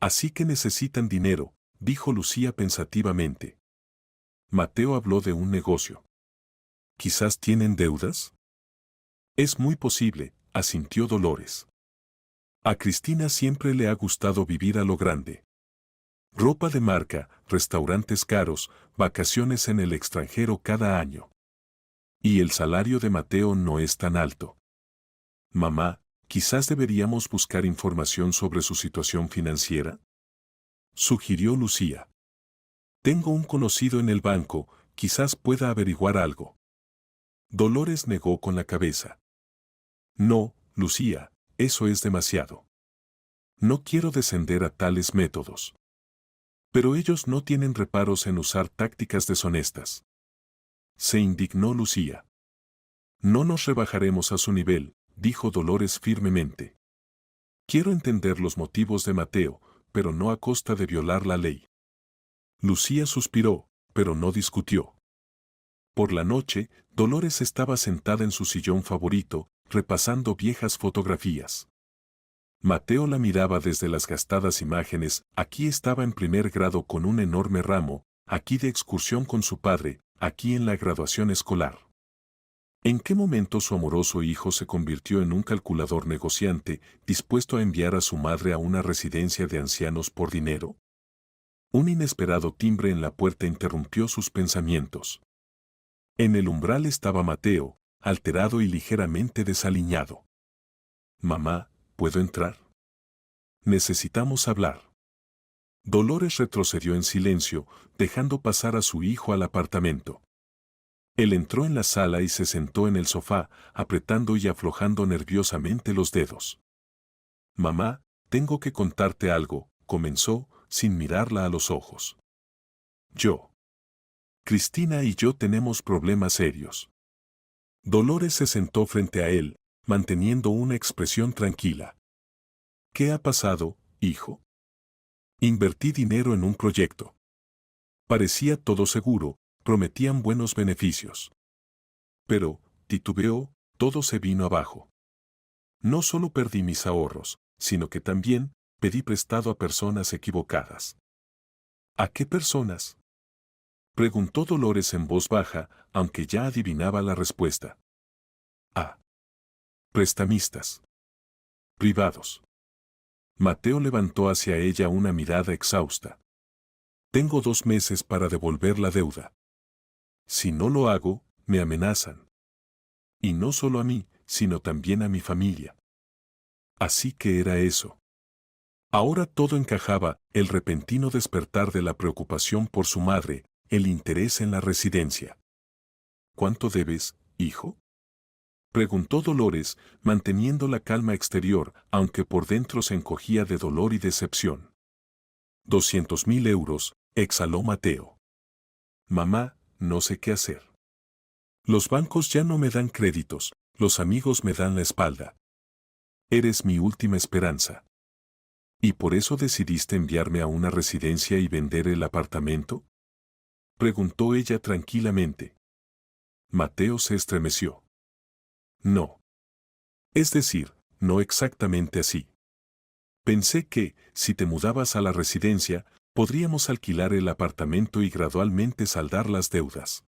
«Así que necesitan dinero», dijo Lucía pensativamente. «Mateo habló de un negocio. ¿Quizás tienen deudas?». «Es muy posible», asintió Dolores. «A Cristina siempre le ha gustado vivir a lo grande. Ropa de marca, restaurantes caros, vacaciones en el extranjero cada año. Y el salario de Mateo no es tan alto. Mamá, quizás deberíamos buscar información sobre su situación financiera», sugirió Lucía. «Tengo un conocido en el banco, quizás pueda averiguar algo». Dolores negó con la cabeza. «No, Lucía, eso es demasiado. No quiero descender a tales métodos». «Pero ellos no tienen reparos en usar tácticas deshonestas», se indignó Lucía. «No nos rebajaremos a su nivel», dijo Dolores firmemente. «Quiero entender los motivos de Mateo, pero no a costa de violar la ley». Lucía suspiró, pero no discutió. Por la noche, Dolores estaba sentada en su sillón favorito, repasando viejas fotografías. Mateo la miraba desde las gastadas imágenes, aquí estaba en primer grado con un enorme ramo, aquí de excursión con su padre, aquí en la graduación escolar. ¿En qué momento su amoroso hijo se convirtió en un calculador negociante, dispuesto a enviar a su madre a una residencia de ancianos por dinero? Un inesperado timbre en la puerta interrumpió sus pensamientos. En el umbral estaba Mateo, alterado y ligeramente desaliñado. «Mamá, ¿puedo entrar? Necesitamos hablar». Dolores retrocedió en silencio, dejando pasar a su hijo al apartamento. Él entró en la sala y se sentó en el sofá, apretando y aflojando nerviosamente los dedos. «Mamá, tengo que contarte algo», comenzó, sin mirarla a los ojos. «Cristina y yo tenemos problemas serios». Dolores se sentó frente a él, manteniendo una expresión tranquila. «¿Qué ha pasado, hijo?». «Invertí dinero en un proyecto. Parecía todo seguro, prometían buenos beneficios. Pero, titubeó, todo se vino abajo. No solo perdí mis ahorros, sino que también pedí prestado a personas equivocadas». «¿A qué personas?», preguntó Dolores en voz baja, aunque ya adivinaba la respuesta. «A prestamistas privados». Mateo levantó hacia ella una mirada exhausta. «Tengo 2 meses para devolver la deuda. Si no lo hago, me amenazan. Y no solo a mí, sino también a mi familia». Así que era eso. Ahora todo encajaba, el repentino despertar de la preocupación por su madre, el interés en la residencia. «¿Cuánto debes, hijo?», preguntó Dolores, manteniendo la calma exterior, aunque por dentro se encogía de dolor y decepción. 200.000 euros, exhaló Mateo. «Mamá, no sé qué hacer». Los bancos ya no me dan créditos, los amigos me dan la espalda. Eres mi última esperanza. ¿Y por eso decidiste enviarme a una residencia y vender el apartamento? Preguntó ella tranquilamente. Mateo se estremeció. No. Es decir, no exactamente así. Pensé que, si te mudabas a la residencia, podríamos alquilar el apartamento y gradualmente saldar las deudas.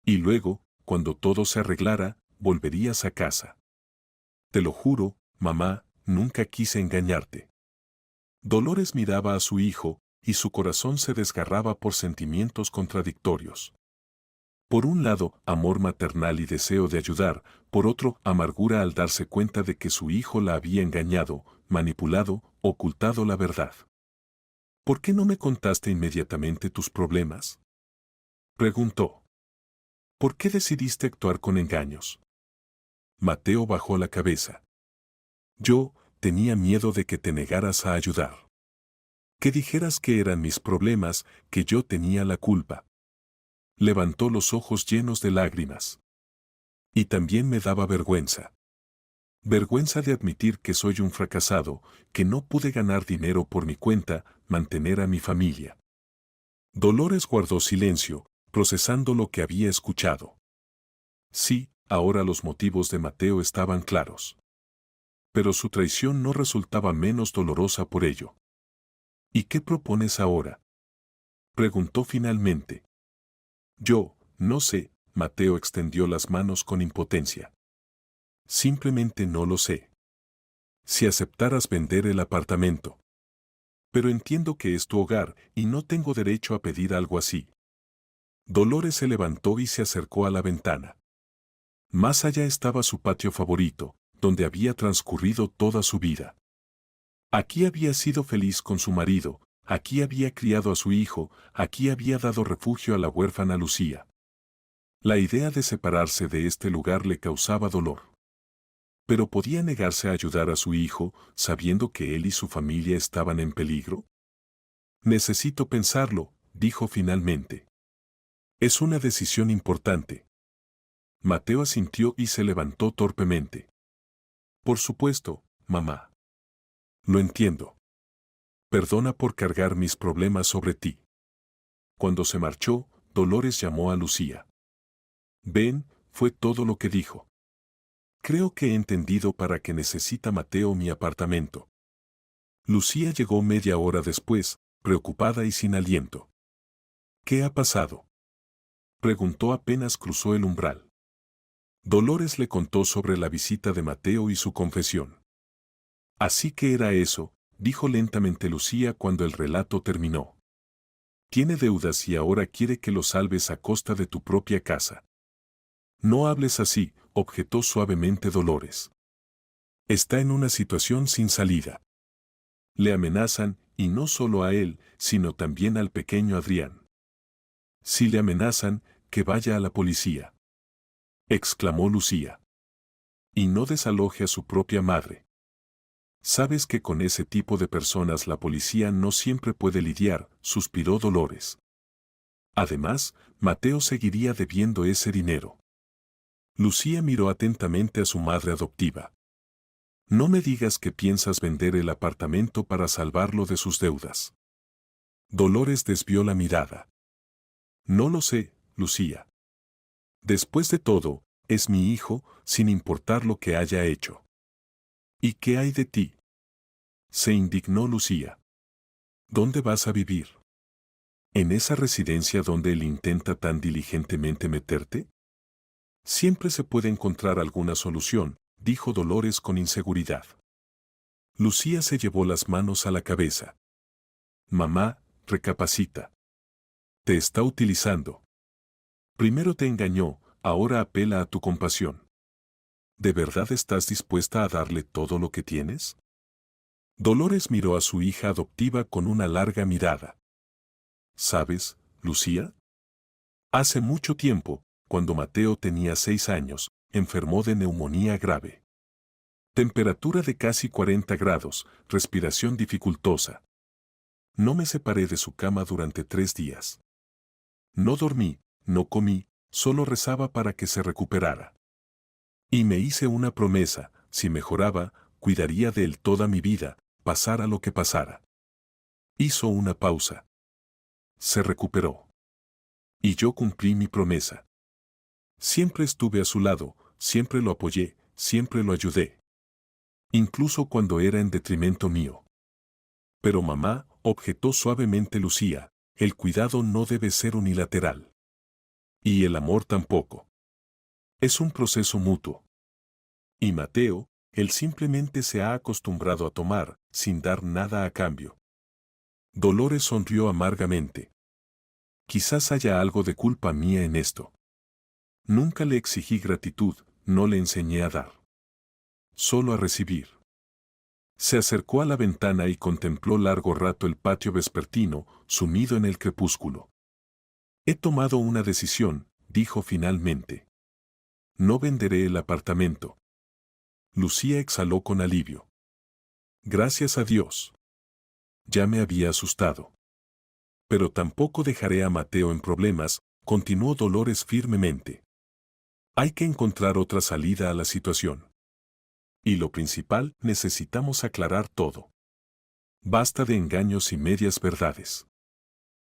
Y luego, cuando todo se arreglara, volverías a casa. Te lo juro, mamá, nunca quise engañarte. Dolores miraba a su hijo, y su corazón se desgarraba por sentimientos contradictorios. Por un lado, amor maternal y deseo de ayudar, por otro, amargura al darse cuenta de que su hijo la había engañado, manipulado, ocultado la verdad. ¿Por qué no me contaste inmediatamente tus problemas? Preguntó. ¿Por qué decidiste actuar con engaños? Mateo bajó la cabeza. Yo tenía miedo de que te negaras a ayudar. Que dijeras que eran mis problemas, que yo tenía la culpa. Levantó los ojos llenos de lágrimas. Y también me daba vergüenza. Vergüenza de admitir que soy un fracasado, que no pude ganar dinero por mi cuenta, mantener a mi familia. Dolores guardó silencio, procesando lo que había escuchado. Sí, ahora los motivos de Mateo estaban claros. Pero su traición no resultaba menos dolorosa por ello. ¿Y qué propones ahora? Preguntó finalmente. Yo, no sé, Mateo extendió las manos con impotencia. Simplemente no lo sé. Si aceptaras vender el apartamento. Pero entiendo que es tu hogar y no tengo derecho a pedir algo así. Dolores se levantó y se acercó a la ventana. Más allá estaba su patio favorito, donde había transcurrido toda su vida. Aquí había sido feliz con su marido, aquí había criado a su hijo, aquí había dado refugio a la huérfana Lucía. La idea de separarse de este lugar le causaba dolor. Pero ¿podía negarse a ayudar a su hijo, sabiendo que él y su familia estaban en peligro? Necesito pensarlo, dijo finalmente. Es una decisión importante. Mateo asintió y se levantó torpemente. Por supuesto, mamá. Lo entiendo. Perdona por cargar mis problemas sobre ti. Cuando se marchó, Dolores llamó a Lucía. Ven, fue todo lo que dijo. Creo que he entendido para qué necesita Mateo mi apartamento. Lucía llegó media hora después, preocupada y sin aliento. ¿Qué ha pasado? Preguntó apenas cruzó el umbral. Dolores le contó sobre la visita de Mateo y su confesión. Así que era eso, dijo lentamente Lucía cuando el relato terminó. Tiene deudas y ahora quiere que lo salves a costa de tu propia casa. No hables así, objetó suavemente Dolores. Está en una situación sin salida. Le amenazan, y no solo a él, sino también al pequeño Adrián. Si le amenazan, que vaya a la policía. Exclamó Lucía. Y no desaloje a su propia madre. Sabes que con ese tipo de personas la policía no siempre puede lidiar, suspiró Dolores. Además, Mateo seguiría debiendo ese dinero. Lucía miró atentamente a su madre adoptiva. No me digas que piensas vender el apartamento para salvarlo de sus deudas. Dolores desvió la mirada. No lo sé, Lucía. Después de todo, es mi hijo, sin importar lo que haya hecho. ¿Y qué hay de ti? Se indignó Lucía. ¿Dónde vas a vivir? ¿En esa residencia donde él intenta tan diligentemente meterte? Siempre se puede encontrar alguna solución, dijo Dolores con inseguridad. Lucía se llevó las manos a la cabeza. Mamá, recapacita. Te está utilizando. Primero te engañó, ahora apela a tu compasión. ¿De verdad estás dispuesta a darle todo lo que tienes? Dolores miró a su hija adoptiva con una larga mirada. ¿Sabes, Lucía? Hace mucho tiempo, cuando Mateo tenía 6 años, enfermó de neumonía grave. Temperatura de casi 40 grados, respiración dificultosa. No me separé de su cama durante 3 días. No dormí, no comí, Solo rezaba para que se recuperara. Y me hice una promesa: si mejoraba, cuidaría de él toda mi vida, pasara lo que pasara. Hizo una pausa. Se recuperó. Y yo cumplí mi promesa. Siempre estuve a su lado, siempre lo apoyé, siempre lo ayudé. Incluso cuando era en detrimento mío. Pero mamá, objetó suavemente Lucía, el cuidado no debe ser unilateral. Y el amor tampoco. Es un proceso mutuo. Y Mateo, él simplemente se ha acostumbrado a tomar, sin dar nada a cambio. Dolores sonrió amargamente. Quizás haya algo de culpa mía en esto. Nunca le exigí gratitud, no le enseñé a dar. Solo a recibir. Se acercó a la ventana y contempló largo rato el patio vespertino, sumido en el crepúsculo. He tomado una decisión, dijo finalmente. No venderé el apartamento. Lucía exhaló con alivio. Gracias a Dios. Ya me había asustado. Pero tampoco dejaré a Mateo en problemas, continuó Dolores firmemente. Hay que encontrar otra salida a la situación. Y lo principal, necesitamos aclarar todo. Basta de engaños y medias verdades.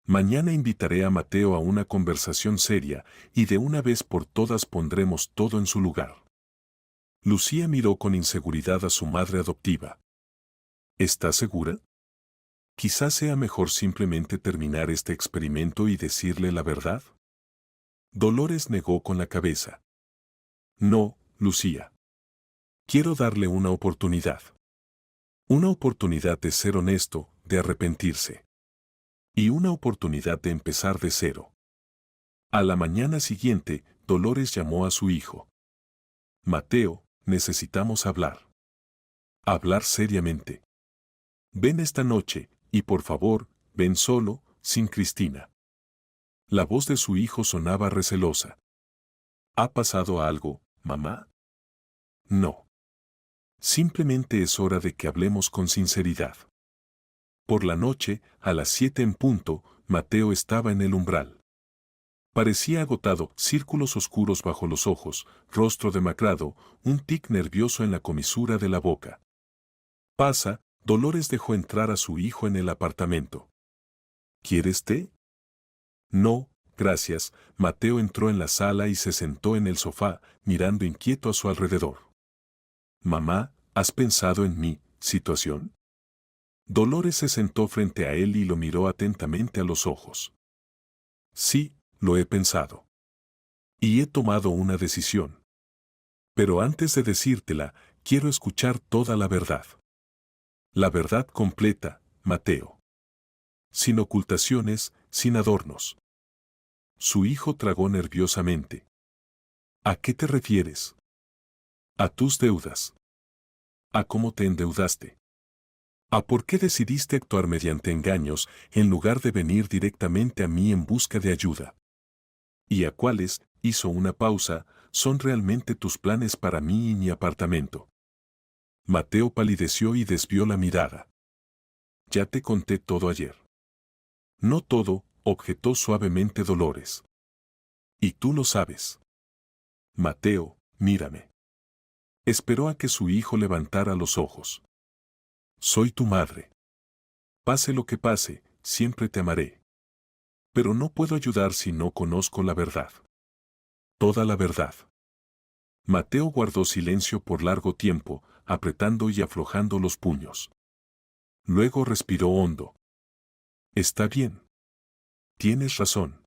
Mañana invitaré a Mateo a una conversación seria y de una vez por todas pondremos todo en su lugar. Lucía miró con inseguridad a su madre adoptiva. ¿Estás segura? Quizás sea mejor simplemente terminar este experimento y decirle la verdad. Dolores negó con la cabeza. No, Lucía. Quiero darle una oportunidad. Una oportunidad de ser honesto, de arrepentirse. Y una oportunidad de empezar de cero. A la mañana siguiente, Dolores llamó a su hijo. Mateo, necesitamos hablar. Hablar seriamente. Ven esta noche, y por favor, ven solo, sin Cristina. La voz de su hijo sonaba recelosa. ¿Ha pasado algo, mamá? No. Simplemente es hora de que hablemos con sinceridad. Por la noche, a las 7 en punto, Mateo estaba en el umbral. Parecía agotado, círculos oscuros bajo los ojos, rostro demacrado, un tic nervioso en la comisura de la boca. Pasa, Dolores dejó entrar a su hijo en el apartamento. ¿Quieres té? No, gracias. Mateo entró en la sala y se sentó en el sofá, mirando inquieto a su alrededor. Mamá, ¿has pensado en mi situación? Dolores se sentó frente a él y lo miró atentamente a los ojos. Sí, lo he pensado. Y he tomado una decisión. Pero antes de decírtela, quiero escuchar toda la verdad. La verdad completa, Mateo. Sin ocultaciones, sin adornos. Su hijo tragó nerviosamente. ¿A qué te refieres? A tus deudas. ¿A cómo te endeudaste? ¿A por qué decidiste actuar mediante engaños en lugar de venir directamente a mí en busca de ayuda? ¿Y a cuáles, hizo una pausa, son realmente tus planes para mí y mi apartamento? Mateo palideció y desvió la mirada. Ya te conté todo ayer. No todo, objetó suavemente Dolores. Y tú lo sabes. Mateo, mírame. Esperó a que su hijo levantara los ojos. Soy tu madre. Pase lo que pase, siempre te amaré. Pero no puedo ayudar si no conozco la verdad. Toda la verdad. Mateo guardó silencio por largo tiempo, apretando y aflojando los puños. Luego respiró hondo. Está bien. Tienes razón.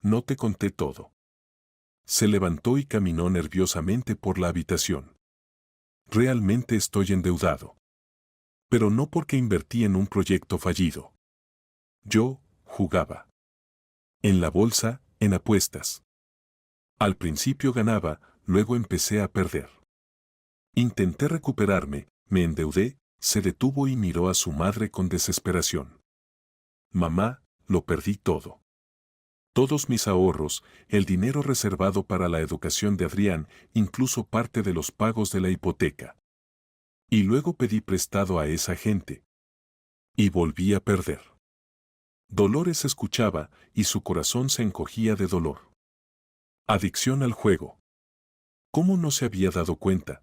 No te conté todo. Se levantó y caminó nerviosamente por la habitación. Realmente estoy endeudado. Pero no porque invertí en un proyecto fallido. Yo, jugaba. En la bolsa, en apuestas. Al principio ganaba, luego empecé a perder. Intenté recuperarme, me endeudé, se detuvo y miró a su madre con desesperación. Mamá, lo perdí todo. Todos mis ahorros, el dinero reservado para la educación de Adrián, incluso parte de los pagos de la hipoteca. Y luego pedí prestado a esa gente. Y volví a perder. Dolores escuchaba, y su corazón se encogía de dolor. Adicción al juego. ¿Cómo no se había dado cuenta?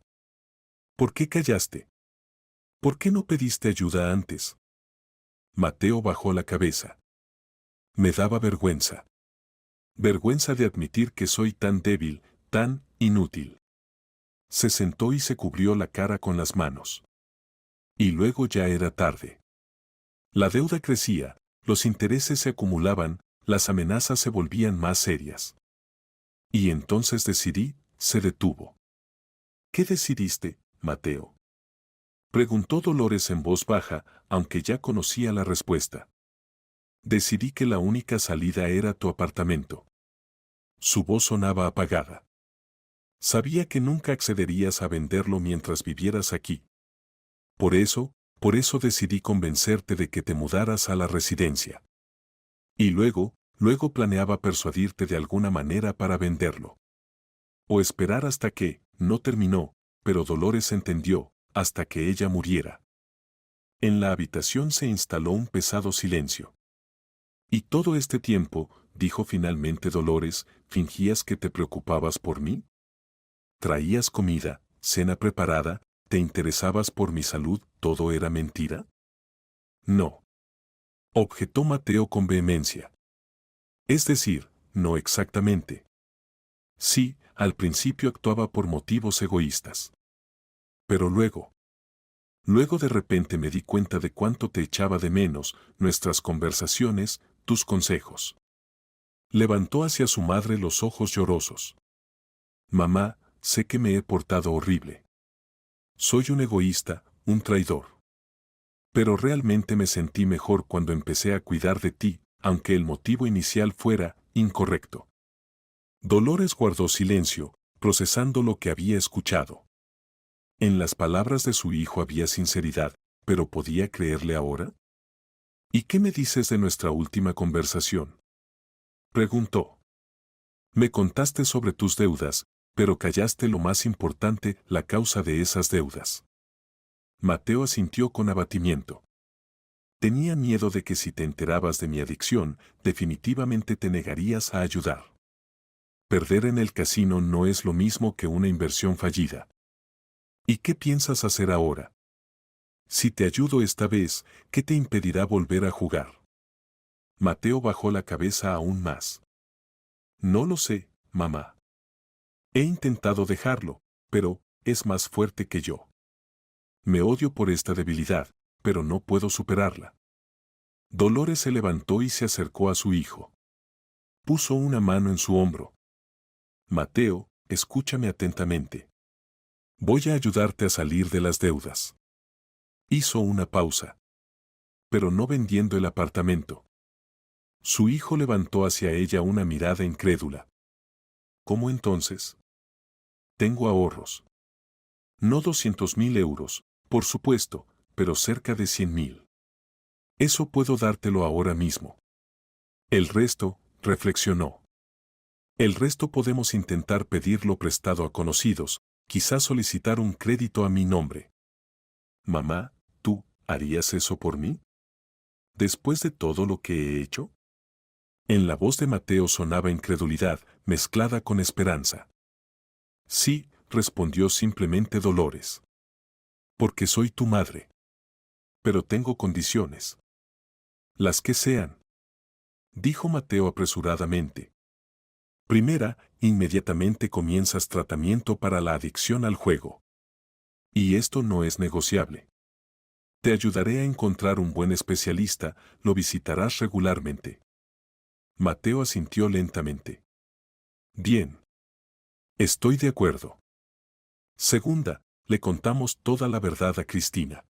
¿Por qué callaste? ¿Por qué no pediste ayuda antes? Mateo bajó la cabeza. Me daba vergüenza. Vergüenza de admitir que soy tan débil, tan inútil. Se sentó y se cubrió la cara con las manos. Y luego ya era tarde. La deuda crecía, los intereses se acumulaban, las amenazas se volvían más serias. Y entonces decidí, se detuvo. ¿Qué decidiste, Mateo? Preguntó Dolores en voz baja, aunque ya conocía la respuesta. Decidí que la única salida era tu apartamento. Su voz sonaba apagada. Sabía que nunca accederías a venderlo mientras vivieras aquí. Por eso decidí convencerte de que te mudaras a la residencia. Y luego planeaba persuadirte de alguna manera para venderlo. O esperar hasta que, no terminó, pero Dolores entendió, hasta que ella muriera. En la habitación se instaló un pesado silencio. Y todo este tiempo, dijo finalmente Dolores, ¿fingías que te preocupabas por mí? ¿Traías comida, cena preparada, te interesabas por mi salud, todo era mentira? No. Objetó Mateo con vehemencia. Es decir, no exactamente. Sí, al principio actuaba por motivos egoístas. Pero luego de repente me di cuenta de cuánto te echaba de menos, nuestras conversaciones, tus consejos. Levantó hacia su madre los ojos llorosos. Mamá, sé que me he portado horrible. Soy un egoísta, un traidor. Pero realmente me sentí mejor cuando empecé a cuidar de ti, aunque el motivo inicial fuera incorrecto. Dolores guardó silencio, procesando lo que había escuchado. En las palabras de su hijo había sinceridad, pero ¿podía creerle ahora? ¿Y qué me dices de nuestra última conversación? Preguntó. Me contaste sobre tus deudas, pero callaste lo más importante, la causa de esas deudas. Mateo asintió con abatimiento. Tenía miedo de que si te enterabas de mi adicción, definitivamente te negarías a ayudar. Perder en el casino no es lo mismo que una inversión fallida. ¿Y qué piensas hacer ahora? Si te ayudo esta vez, ¿qué te impedirá volver a jugar? Mateo bajó la cabeza aún más. No lo sé, mamá. He intentado dejarlo, pero es más fuerte que yo. Me odio por esta debilidad, pero no puedo superarla. Dolores se levantó y se acercó a su hijo. Puso una mano en su hombro. Mateo, escúchame atentamente. Voy a ayudarte a salir de las deudas. Hizo una pausa. Pero no vendiendo el apartamento. Su hijo levantó hacia ella una mirada incrédula. ¿Cómo entonces? Tengo ahorros. No 200.000 euros, por supuesto, pero cerca de 100.000. Eso puedo dártelo ahora mismo. El resto, reflexionó. El resto podemos intentar pedirlo prestado a conocidos, quizás solicitar un crédito a mi nombre. Mamá, ¿tú harías eso por mí? ¿Después de todo lo que he hecho? En la voz de Mateo sonaba incredulidad, mezclada con esperanza. Sí, respondió simplemente Dolores. Porque soy tu madre. Pero tengo condiciones. Las que sean. Dijo Mateo apresuradamente. Primera, inmediatamente comienzas tratamiento para la adicción al juego. Y esto no es negociable. Te ayudaré a encontrar un buen especialista, lo visitarás regularmente. Mateo asintió lentamente. Bien. Estoy de acuerdo. Segunda, le contamos toda la verdad a Cristina.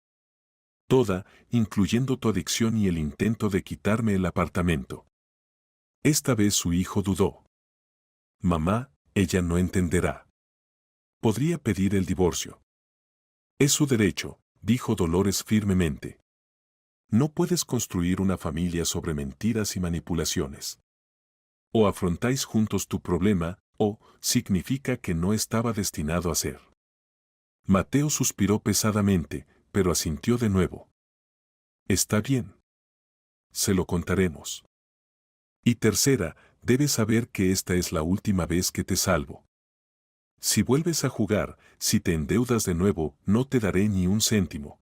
Toda, incluyendo tu adicción y el intento de quitarme el apartamento. Esta vez su hijo dudó. Mamá, ella no entenderá. Podría pedir el divorcio. Es su derecho, dijo Dolores firmemente. No puedes construir una familia sobre mentiras y manipulaciones. O afrontáis juntos tu problema, o significa que no estaba destinado a ser. Mateo suspiró pesadamente, pero asintió de nuevo. Está bien. Se lo contaremos. Y tercera, debes saber que esta es la última vez que te salvo. Si vuelves a jugar, si te endeudas de nuevo, no te daré ni un céntimo.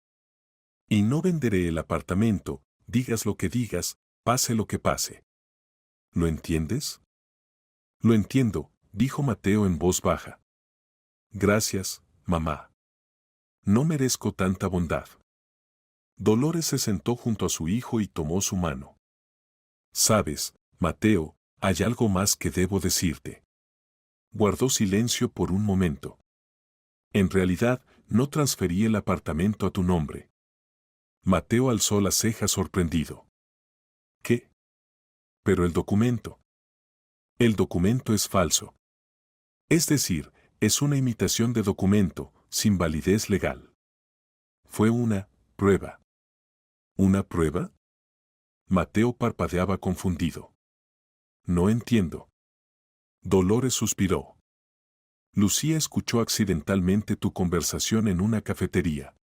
Y no venderé el apartamento, digas lo que digas, pase lo que pase. ¿Lo entiendes? Lo entiendo, dijo Mateo en voz baja. Gracias, mamá. No merezco tanta bondad. Dolores se sentó junto a su hijo y tomó su mano. Sabes, Mateo, hay algo más que debo decirte. Guardó silencio por un momento. En realidad, no transferí el apartamento a tu nombre. Mateo alzó las cejas sorprendido. ¿Qué? Pero el documento. El documento es falso. Es decir, es una imitación de documento, sin validez legal. Fue una prueba. ¿Una prueba? Mateo parpadeaba confundido. No entiendo. Dolores suspiró. Lucía escuchó accidentalmente tu conversación en una cafetería.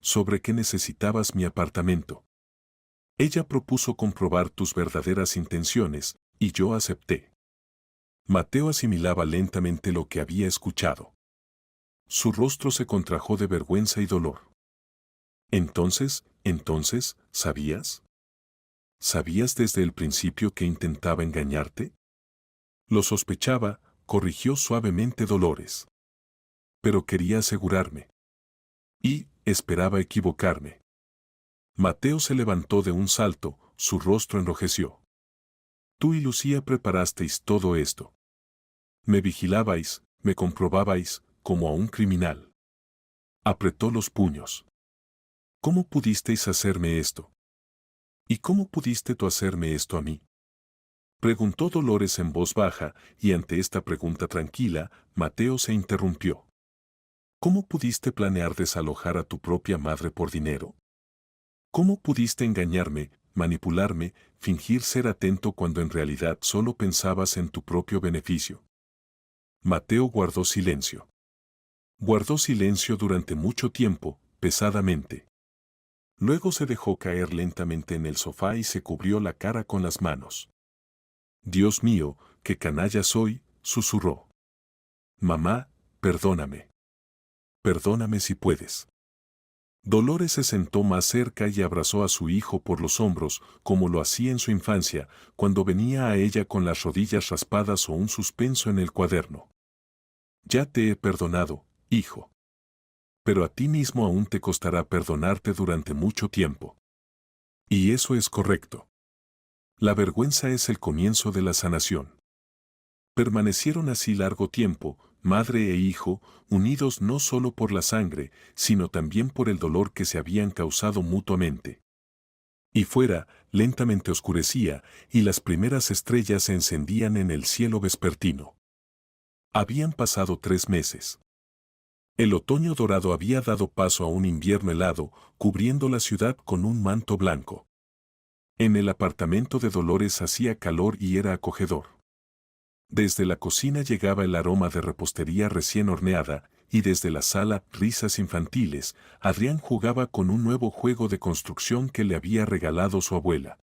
Sobre qué necesitabas mi apartamento. Ella propuso comprobar tus verdaderas intenciones, y yo acepté. Mateo asimilaba lentamente lo que había escuchado. Su rostro se contrajo de vergüenza y dolor. Entonces, ¿sabías? ¿Sabías desde el principio que intentaba engañarte? Lo sospechaba, corrigió suavemente Dolores. Pero quería asegurarme. Y, esperaba equivocarme. Mateo se levantó de un salto, su rostro enrojeció. Tú y Lucía preparasteis todo esto. Me vigilabais, me comprobabais, como a un criminal. Apretó los puños. ¿Cómo pudisteis hacerme esto? ¿Y cómo pudiste tú hacerme esto a mí? Preguntó Dolores en voz baja, y ante esta pregunta tranquila, Mateo se interrumpió. ¿Cómo pudiste planear desalojar a tu propia madre por dinero? ¿Cómo pudiste engañarme, manipularme, fingir ser atento cuando en realidad solo pensabas en tu propio beneficio? Mateo guardó silencio. Guardó silencio durante mucho tiempo, pesadamente. Luego se dejó caer lentamente en el sofá y se cubrió la cara con las manos. Dios mío, qué canalla soy, susurró. Mamá, perdóname. Perdóname si puedes. Dolores se sentó más cerca y abrazó a su hijo por los hombros, como lo hacía en su infancia, cuando venía a ella con las rodillas raspadas o un suspenso en el cuaderno. Ya te he perdonado, hijo. Pero a ti mismo aún te costará perdonarte durante mucho tiempo. Y eso es correcto. La vergüenza es el comienzo de la sanación. Permanecieron así largo tiempo, madre e hijo, unidos no solo por la sangre, sino también por el dolor que se habían causado mutuamente. Y fuera, lentamente oscurecía, y las primeras estrellas se encendían en el cielo vespertino. Habían pasado 3 meses. El otoño dorado había dado paso a un invierno helado, cubriendo la ciudad con un manto blanco. En el apartamento de Dolores hacía calor y era acogedor. Desde la cocina llegaba el aroma de repostería recién horneada, y desde la sala, risas infantiles. Adrián jugaba con un nuevo juego de construcción que le había regalado su abuela.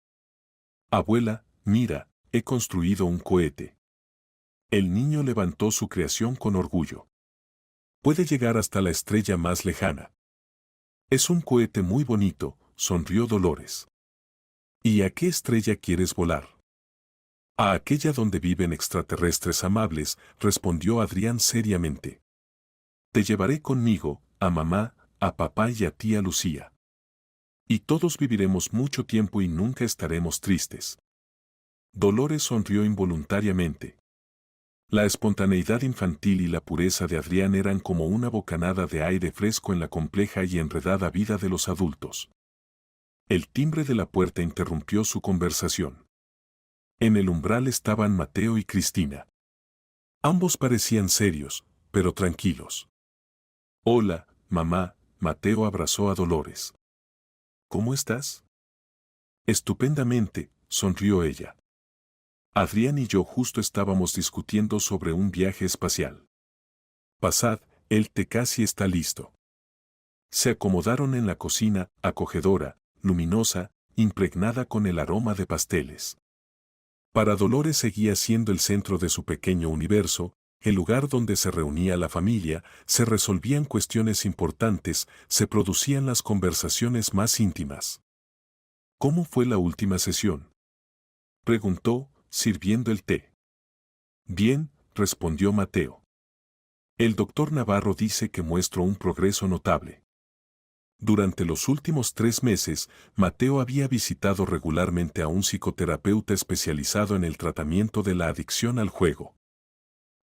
Abuela, mira, he construido un cohete. El niño levantó su creación con orgullo. Puede llegar hasta la estrella más lejana. Es un cohete muy bonito, sonrió Dolores. ¿Y a qué estrella quieres volar? A aquella donde viven extraterrestres amables, respondió Adrián seriamente. Te llevaré conmigo, a mamá, a papá y a tía Lucía. Y todos viviremos mucho tiempo y nunca estaremos tristes. Dolores sonrió involuntariamente. La espontaneidad infantil y la pureza de Adrián eran como una bocanada de aire fresco en la compleja y enredada vida de los adultos. El timbre de la puerta interrumpió su conversación. En el umbral estaban Mateo y Cristina. Ambos parecían serios, pero tranquilos. Hola, mamá, Mateo abrazó a Dolores. ¿Cómo estás? Estupendamente, sonrió ella. Adrián y yo justo estábamos discutiendo sobre un viaje espacial. Pasad, el té casi está listo. Se acomodaron en la cocina, acogedora, luminosa, impregnada con el aroma de pasteles. Para Dolores seguía siendo el centro de su pequeño universo, el lugar donde se reunía la familia, se resolvían cuestiones importantes, se producían las conversaciones más íntimas. ¿Cómo fue la última sesión?, preguntó, sirviendo el té. Bien, respondió Mateo. El doctor Navarro dice que muestro un progreso notable. Durante los últimos 3 meses, Mateo había visitado regularmente a un psicoterapeuta especializado en el tratamiento de la adicción al juego.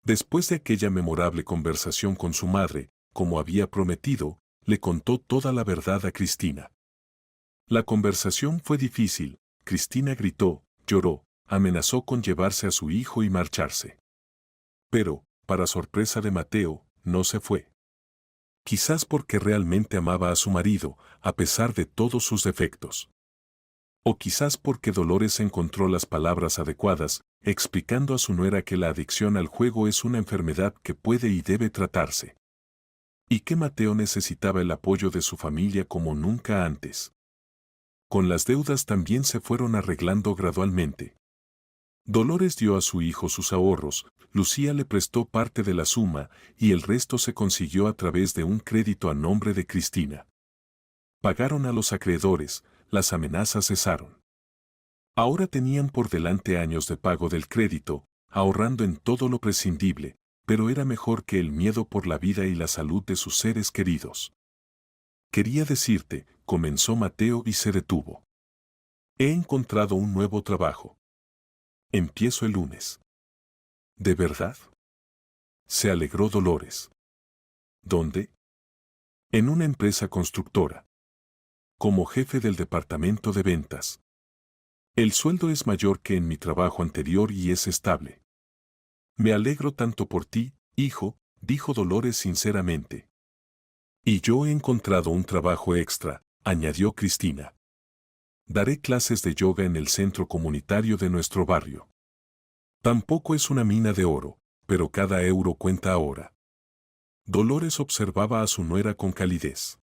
Después de aquella memorable conversación con su madre, como había prometido, le contó toda la verdad a Cristina. La conversación fue difícil. Cristina gritó, lloró, amenazó con llevarse a su hijo y marcharse. Pero, para sorpresa de Mateo, no se fue. Quizás porque realmente amaba a su marido, a pesar de todos sus defectos. O quizás porque Dolores encontró las palabras adecuadas, explicando a su nuera que la adicción al juego es una enfermedad que puede y debe tratarse. Y que Mateo necesitaba el apoyo de su familia como nunca antes. Con las deudas también se fueron arreglando gradualmente. Dolores dio a su hijo sus ahorros, Lucía le prestó parte de la suma y el resto se consiguió a través de un crédito a nombre de Cristina. Pagaron a los acreedores, las amenazas cesaron. Ahora tenían por delante años de pago del crédito, ahorrando en todo lo prescindible, pero era mejor que el miedo por la vida y la salud de sus seres queridos. Quería decirte, comenzó Mateo y se detuvo. He encontrado un nuevo trabajo. Empiezo el lunes. ¿De verdad?, se alegró Dolores. ¿Dónde? En una empresa constructora. Como jefe del departamento de ventas. El sueldo es mayor que en mi trabajo anterior y es estable. Me alegro tanto por ti, hijo, dijo Dolores sinceramente. Y yo he encontrado un trabajo extra, añadió Cristina. Daré clases de yoga en el centro comunitario de nuestro barrio. Tampoco es una mina de oro, pero cada euro cuenta ahora. Dolores observaba a su nuera con calidez.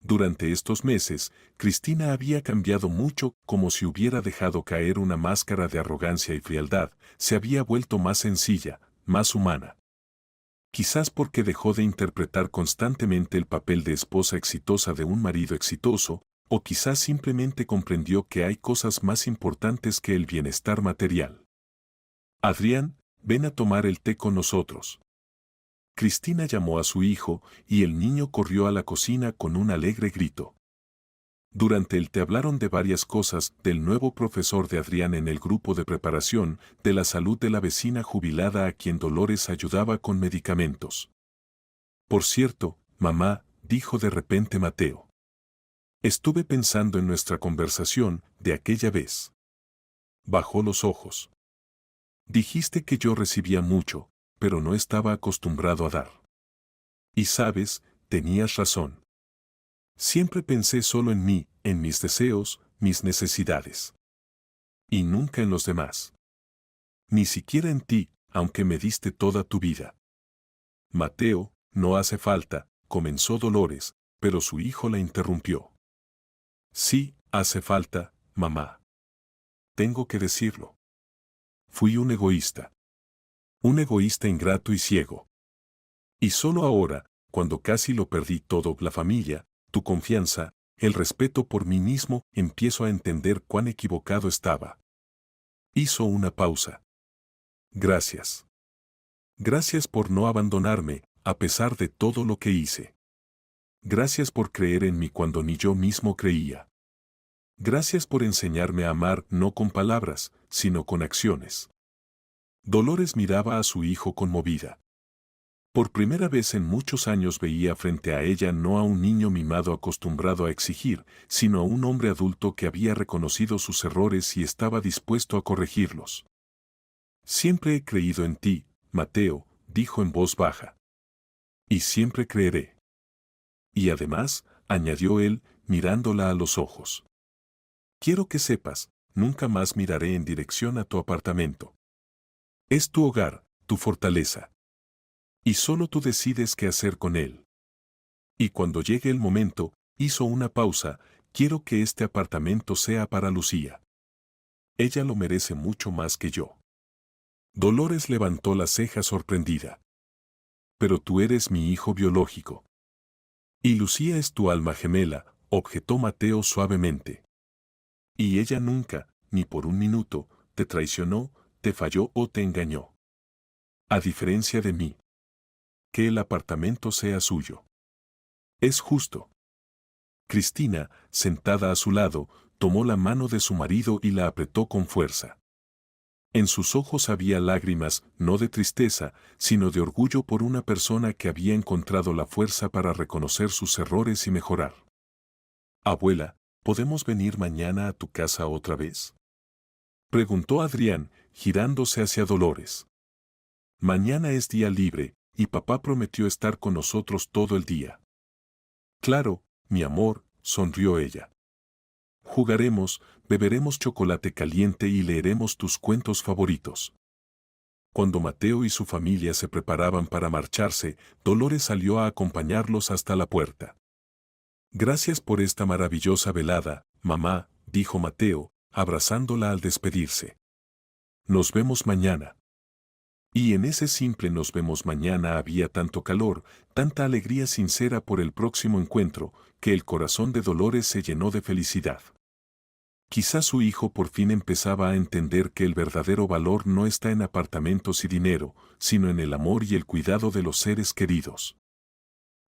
Durante estos meses, Cristina había cambiado mucho, como si hubiera dejado caer una máscara de arrogancia y frialdad, se había vuelto más sencilla, más humana. Quizás porque dejó de interpretar constantemente el papel de esposa exitosa de un marido exitoso, o quizás simplemente comprendió que hay cosas más importantes que el bienestar material. Adrián, ven a tomar el té con nosotros. Cristina llamó a su hijo, y el niño corrió a la cocina con un alegre grito. Durante el té hablaron de varias cosas, del nuevo profesor de Adrián en el grupo de preparación, de la salud de la vecina jubilada a quien Dolores ayudaba con medicamentos. Por cierto, mamá, dijo de repente Mateo. Estuve pensando en nuestra conversación de aquella vez. Bajó los ojos. Dijiste que yo recibía mucho, pero no estaba acostumbrado a dar. Y sabes, tenías razón. Siempre pensé solo en mí, en mis deseos, mis necesidades. Y nunca en los demás. Ni siquiera en ti, aunque me diste toda tu vida. Mateo, no hace falta, comenzó Dolores, pero su hijo la interrumpió. Sí, hace falta, mamá. Tengo que decirlo. Fui un egoísta. Un egoísta ingrato y ciego. Y solo ahora, cuando casi lo perdí todo, la familia, tu confianza, el respeto por mí mismo, empiezo a entender cuán equivocado estaba. Hizo una pausa. Gracias. Gracias por no abandonarme, a pesar de todo lo que hice. Gracias por creer en mí cuando ni yo mismo creía. Gracias por enseñarme a amar no con palabras, sino con acciones. Dolores miraba a su hijo conmovida. Por primera vez en muchos años veía frente a ella no a un niño mimado acostumbrado a exigir, sino a un hombre adulto que había reconocido sus errores y estaba dispuesto a corregirlos. Siempre he creído en ti, Mateo, dijo en voz baja. Y siempre creeré. Y además, añadió él, mirándola a los ojos. Quiero que sepas, nunca más miraré en dirección a tu apartamento. Es tu hogar, tu fortaleza. Y solo tú decides qué hacer con él. Y cuando llegue el momento, hizo una pausa, quiero que este apartamento sea para Lucía. Ella lo merece mucho más que yo. Dolores levantó la ceja sorprendida. Pero tú eres mi hijo biológico. Y Lucía es tu alma gemela, objetó Mateo suavemente. Y ella nunca, ni por un minuto, te traicionó, te falló o te engañó. A diferencia de mí. Que el apartamento sea suyo. Es justo. Cristina, sentada a su lado, tomó la mano de su marido y la apretó con fuerza. En sus ojos había lágrimas, no de tristeza, sino de orgullo por una persona que había encontrado la fuerza para reconocer sus errores y mejorar. Abuela, ¿podemos venir mañana a tu casa otra vez? Preguntó Adrián, girándose hacia Dolores. Mañana es día libre, y papá prometió estar con nosotros todo el día. Claro, mi amor, sonrió ella. Jugaremos, beberemos chocolate caliente y leeremos tus cuentos favoritos. Cuando Mateo y su familia se preparaban para marcharse, Dolores salió a acompañarlos hasta la puerta. Gracias por esta maravillosa velada, mamá, dijo Mateo, abrazándola al despedirse. Nos vemos mañana. Y en ese simple nos vemos mañana había tanto calor, tanta alegría sincera por el próximo encuentro, que el corazón de Dolores se llenó de felicidad. Quizás su hijo por fin empezaba a entender que el verdadero valor no está en apartamentos y dinero, sino en el amor y el cuidado de los seres queridos.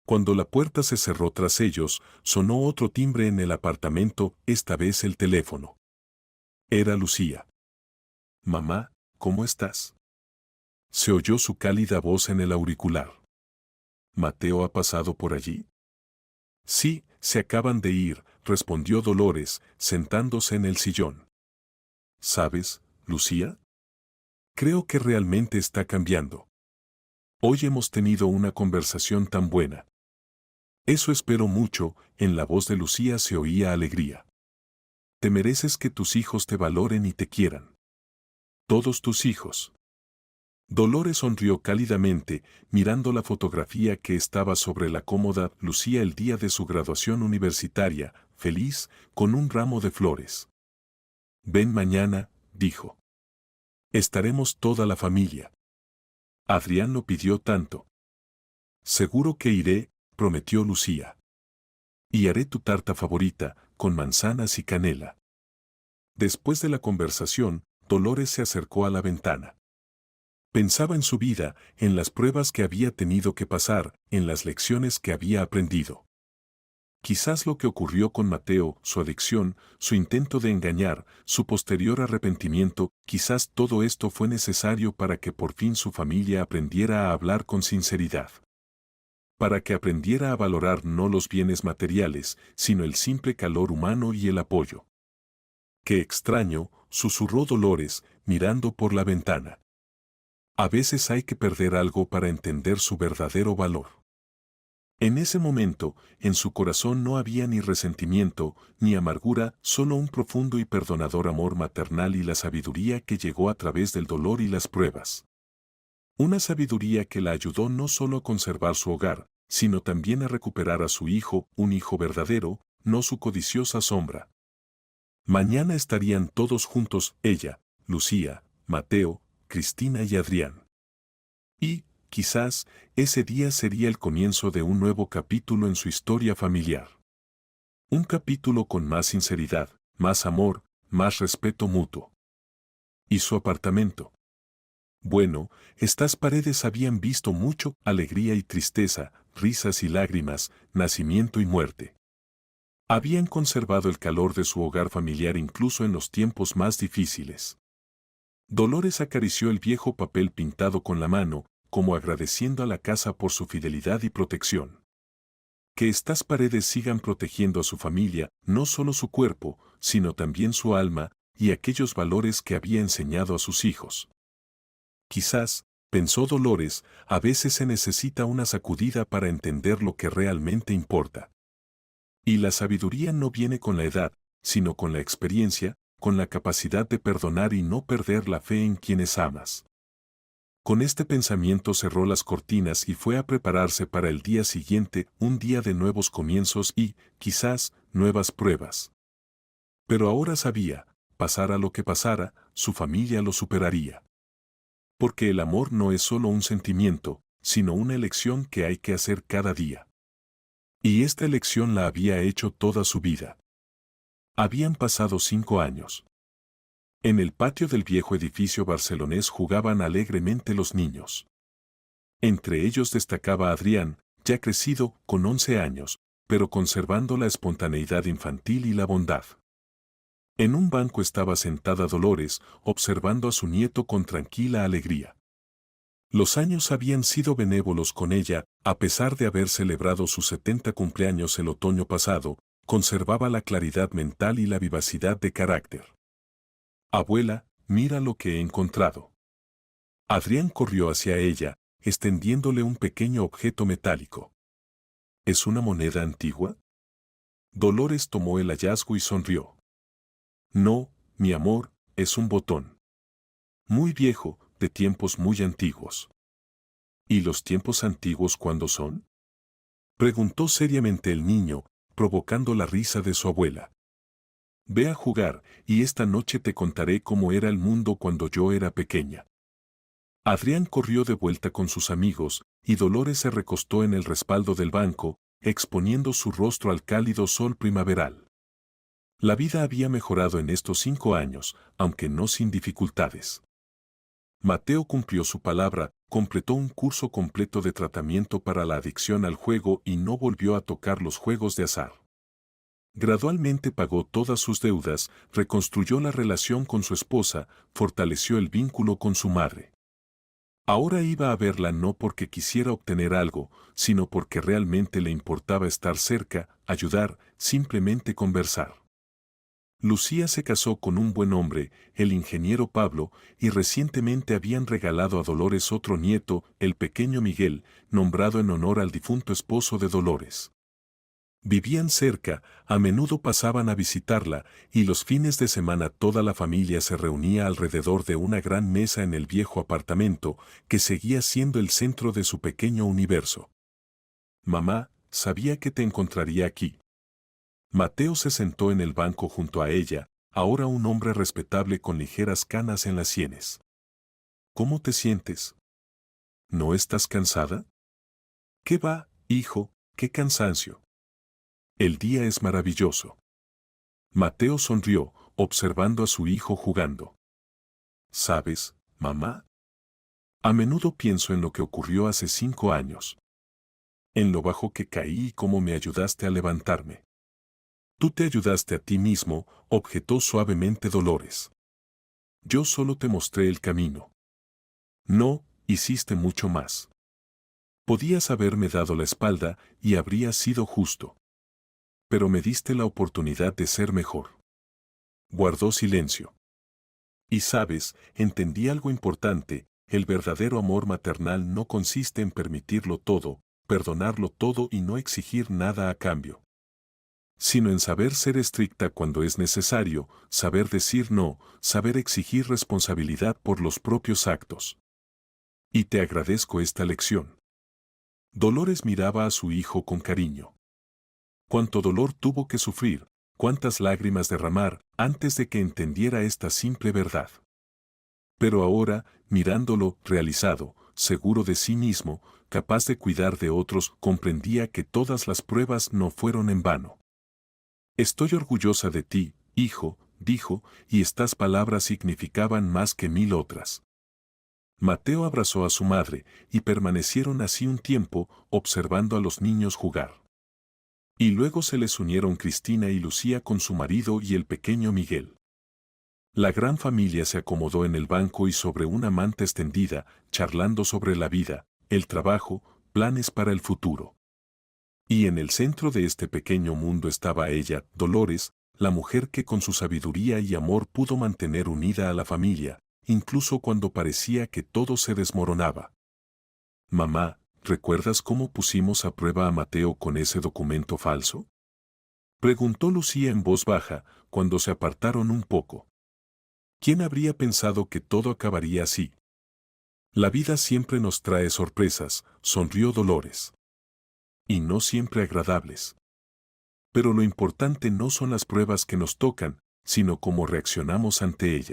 Cuando la puerta se cerró tras ellos, sonó otro timbre en el apartamento, esta vez el teléfono. Era Lucía. Mamá, ¿cómo estás? Se oyó su cálida voz en el auricular. ¿Mateo ha pasado por allí? Sí, se acaban de ir, respondió Dolores, sentándose en el sillón. ¿Sabes, Lucía? Creo que realmente está cambiando. Hoy hemos tenido una conversación tan buena. Eso espero mucho, en la voz de Lucía se oía alegría. Te mereces que tus hijos te valoren y te quieran. Todos tus hijos. Dolores sonrió cálidamente, mirando la fotografía que estaba sobre la cómoda. Lucía el día de su graduación universitaria, feliz, con un ramo de flores. Ven mañana, dijo. Estaremos toda la familia. Adrián lo pidió tanto. Seguro que iré, prometió Lucía. Y haré tu tarta favorita, con manzanas y canela. Después de la conversación, Dolores se acercó a la ventana. Pensaba en su vida, en las pruebas que había tenido que pasar, en las lecciones que había aprendido. Quizás lo que ocurrió con Mateo, su adicción, su intento de engañar, su posterior arrepentimiento, quizás todo esto fue necesario para que por fin su familia aprendiera a hablar con sinceridad. Para que aprendiera a valorar no los bienes materiales, sino el simple calor humano y el apoyo. ¡Qué extraño!, susurró Dolores, mirando por la ventana. A veces hay que perder algo para entender su verdadero valor. En ese momento, en su corazón no había ni resentimiento, ni amargura, solo un profundo y perdonador amor maternal y la sabiduría que llegó a través del dolor y las pruebas. Una sabiduría que la ayudó no solo a conservar su hogar, sino también a recuperar a su hijo, un hijo verdadero, no su codiciosa sombra. Mañana estarían todos juntos, ella, Lucía, Mateo, Cristina y Adrián. Y, quizás, ese día sería el comienzo de un nuevo capítulo en su historia familiar. Un capítulo con más sinceridad, más amor, más respeto mutuo. ¿Y su apartamento? Bueno, estas paredes habían visto mucho, alegría y tristeza, risas y lágrimas, nacimiento y muerte. Habían conservado el calor de su hogar familiar incluso en los tiempos más difíciles. Dolores acarició el viejo papel pintado con la mano, como agradeciendo a la casa por su fidelidad y protección. Que estas paredes sigan protegiendo a su familia, no solo su cuerpo, sino también su alma, y aquellos valores que había enseñado a sus hijos. Quizás, pensó Dolores, a veces se necesita una sacudida para entender lo que realmente importa. Y la sabiduría no viene con la edad, sino con la experiencia, con la capacidad de perdonar y no perder la fe en quienes amas. Con este pensamiento cerró las cortinas y fue a prepararse para el día siguiente, un día de nuevos comienzos y, quizás, nuevas pruebas. Pero ahora sabía, pasara lo que pasara, su familia lo superaría. Porque el amor no es solo un sentimiento, sino una elección que hay que hacer cada día. Y esta elección la había hecho toda su vida. Habían pasado 5 años. En el patio del viejo edificio barcelonés jugaban alegremente los niños. Entre ellos destacaba Adrián, ya crecido, con 11 años, pero conservando la espontaneidad infantil y la bondad. En un banco estaba sentada Dolores, observando a su nieto con tranquila alegría. Los años habían sido benévolos con ella, a pesar de haber celebrado sus 70 cumpleaños el otoño pasado, conservaba la claridad mental y la vivacidad de carácter. Abuela, mira lo que he encontrado. Adrián corrió hacia ella, extendiéndole un pequeño objeto metálico. ¿Es una moneda antigua? Dolores tomó el hallazgo y sonrió. No, mi amor, es un botón. Muy viejo, de tiempos muy antiguos. ¿Y los tiempos antiguos cuándo son? Preguntó seriamente el niño, provocando la risa de su abuela. Ve a jugar, y esta noche te contaré cómo era el mundo cuando yo era pequeña. Adrián corrió de vuelta con sus amigos, y Dolores se recostó en el respaldo del banco, exponiendo su rostro al cálido sol primaveral. La vida había mejorado en estos 5 años, aunque no sin dificultades. Mateo cumplió su palabra, completó un curso completo de tratamiento para la adicción al juego y no volvió a tocar los juegos de azar. Gradualmente pagó todas sus deudas, reconstruyó la relación con su esposa, fortaleció el vínculo con su madre. Ahora iba a verla no porque quisiera obtener algo, sino porque realmente le importaba estar cerca, ayudar, simplemente conversar. Lucía se casó con un buen hombre, el ingeniero Pablo, y recientemente habían regalado a Dolores otro nieto, el pequeño Miguel, nombrado en honor al difunto esposo de Dolores. Vivían cerca, a menudo pasaban a visitarla, y los fines de semana toda la familia se reunía alrededor de una gran mesa en el viejo apartamento, que seguía siendo el centro de su pequeño universo. Mamá, sabía que te encontraría aquí. Mateo se sentó en el banco junto a ella, ahora un hombre respetable con ligeras canas en las sienes. ¿Cómo te sientes? ¿No estás cansada? ¿Qué va, hijo? ¡Qué cansancio! El día es maravilloso. Mateo sonrió, observando a su hijo jugando. ¿Sabes, mamá? A menudo pienso en lo que ocurrió hace 5 años. En lo bajo que caí y cómo me ayudaste a levantarme. Tú te ayudaste a ti mismo, objetó suavemente Dolores. Yo solo te mostré el camino. No, hiciste mucho más. Podías haberme dado la espalda y habría sido justo. Pero me diste la oportunidad de ser mejor. Guardó silencio. Y sabes, entendí algo importante, el verdadero amor maternal no consiste en permitirlo todo, perdonarlo todo y no exigir nada a cambio. Sino en saber ser estricta cuando es necesario, saber decir no, saber exigir responsabilidad por los propios actos. Y te agradezco esta lección. Dolores miraba a su hijo con cariño. Cuánto dolor tuvo que sufrir, cuántas lágrimas derramar antes de que entendiera esta simple verdad. Pero ahora, mirándolo, realizado, seguro de sí mismo, capaz de cuidar de otros, comprendía que todas las pruebas no fueron en vano. Estoy orgullosa de ti, hijo, dijo, y estas palabras significaban más que 1000 otras. Mateo abrazó a su madre, y permanecieron así un tiempo, observando a los niños jugar. Y luego se les unieron Cristina y Lucía con su marido y el pequeño Miguel. La gran familia se acomodó en el banco y sobre una manta extendida, charlando sobre la vida, el trabajo, planes para el futuro. Y en el centro de este pequeño mundo estaba ella, Dolores, la mujer que con su sabiduría y amor pudo mantener unida a la familia, incluso cuando parecía que todo se desmoronaba. Mamá, ¿recuerdas cómo pusimos a prueba a Mateo con ese documento falso? Preguntó Lucía en voz baja, cuando se apartaron un poco. ¿Quién habría pensado que todo acabaría así? La vida siempre nos trae sorpresas, sonrió Dolores. Y no siempre agradables. Pero lo importante no son las pruebas que nos tocan, sino cómo reaccionamos ante ella.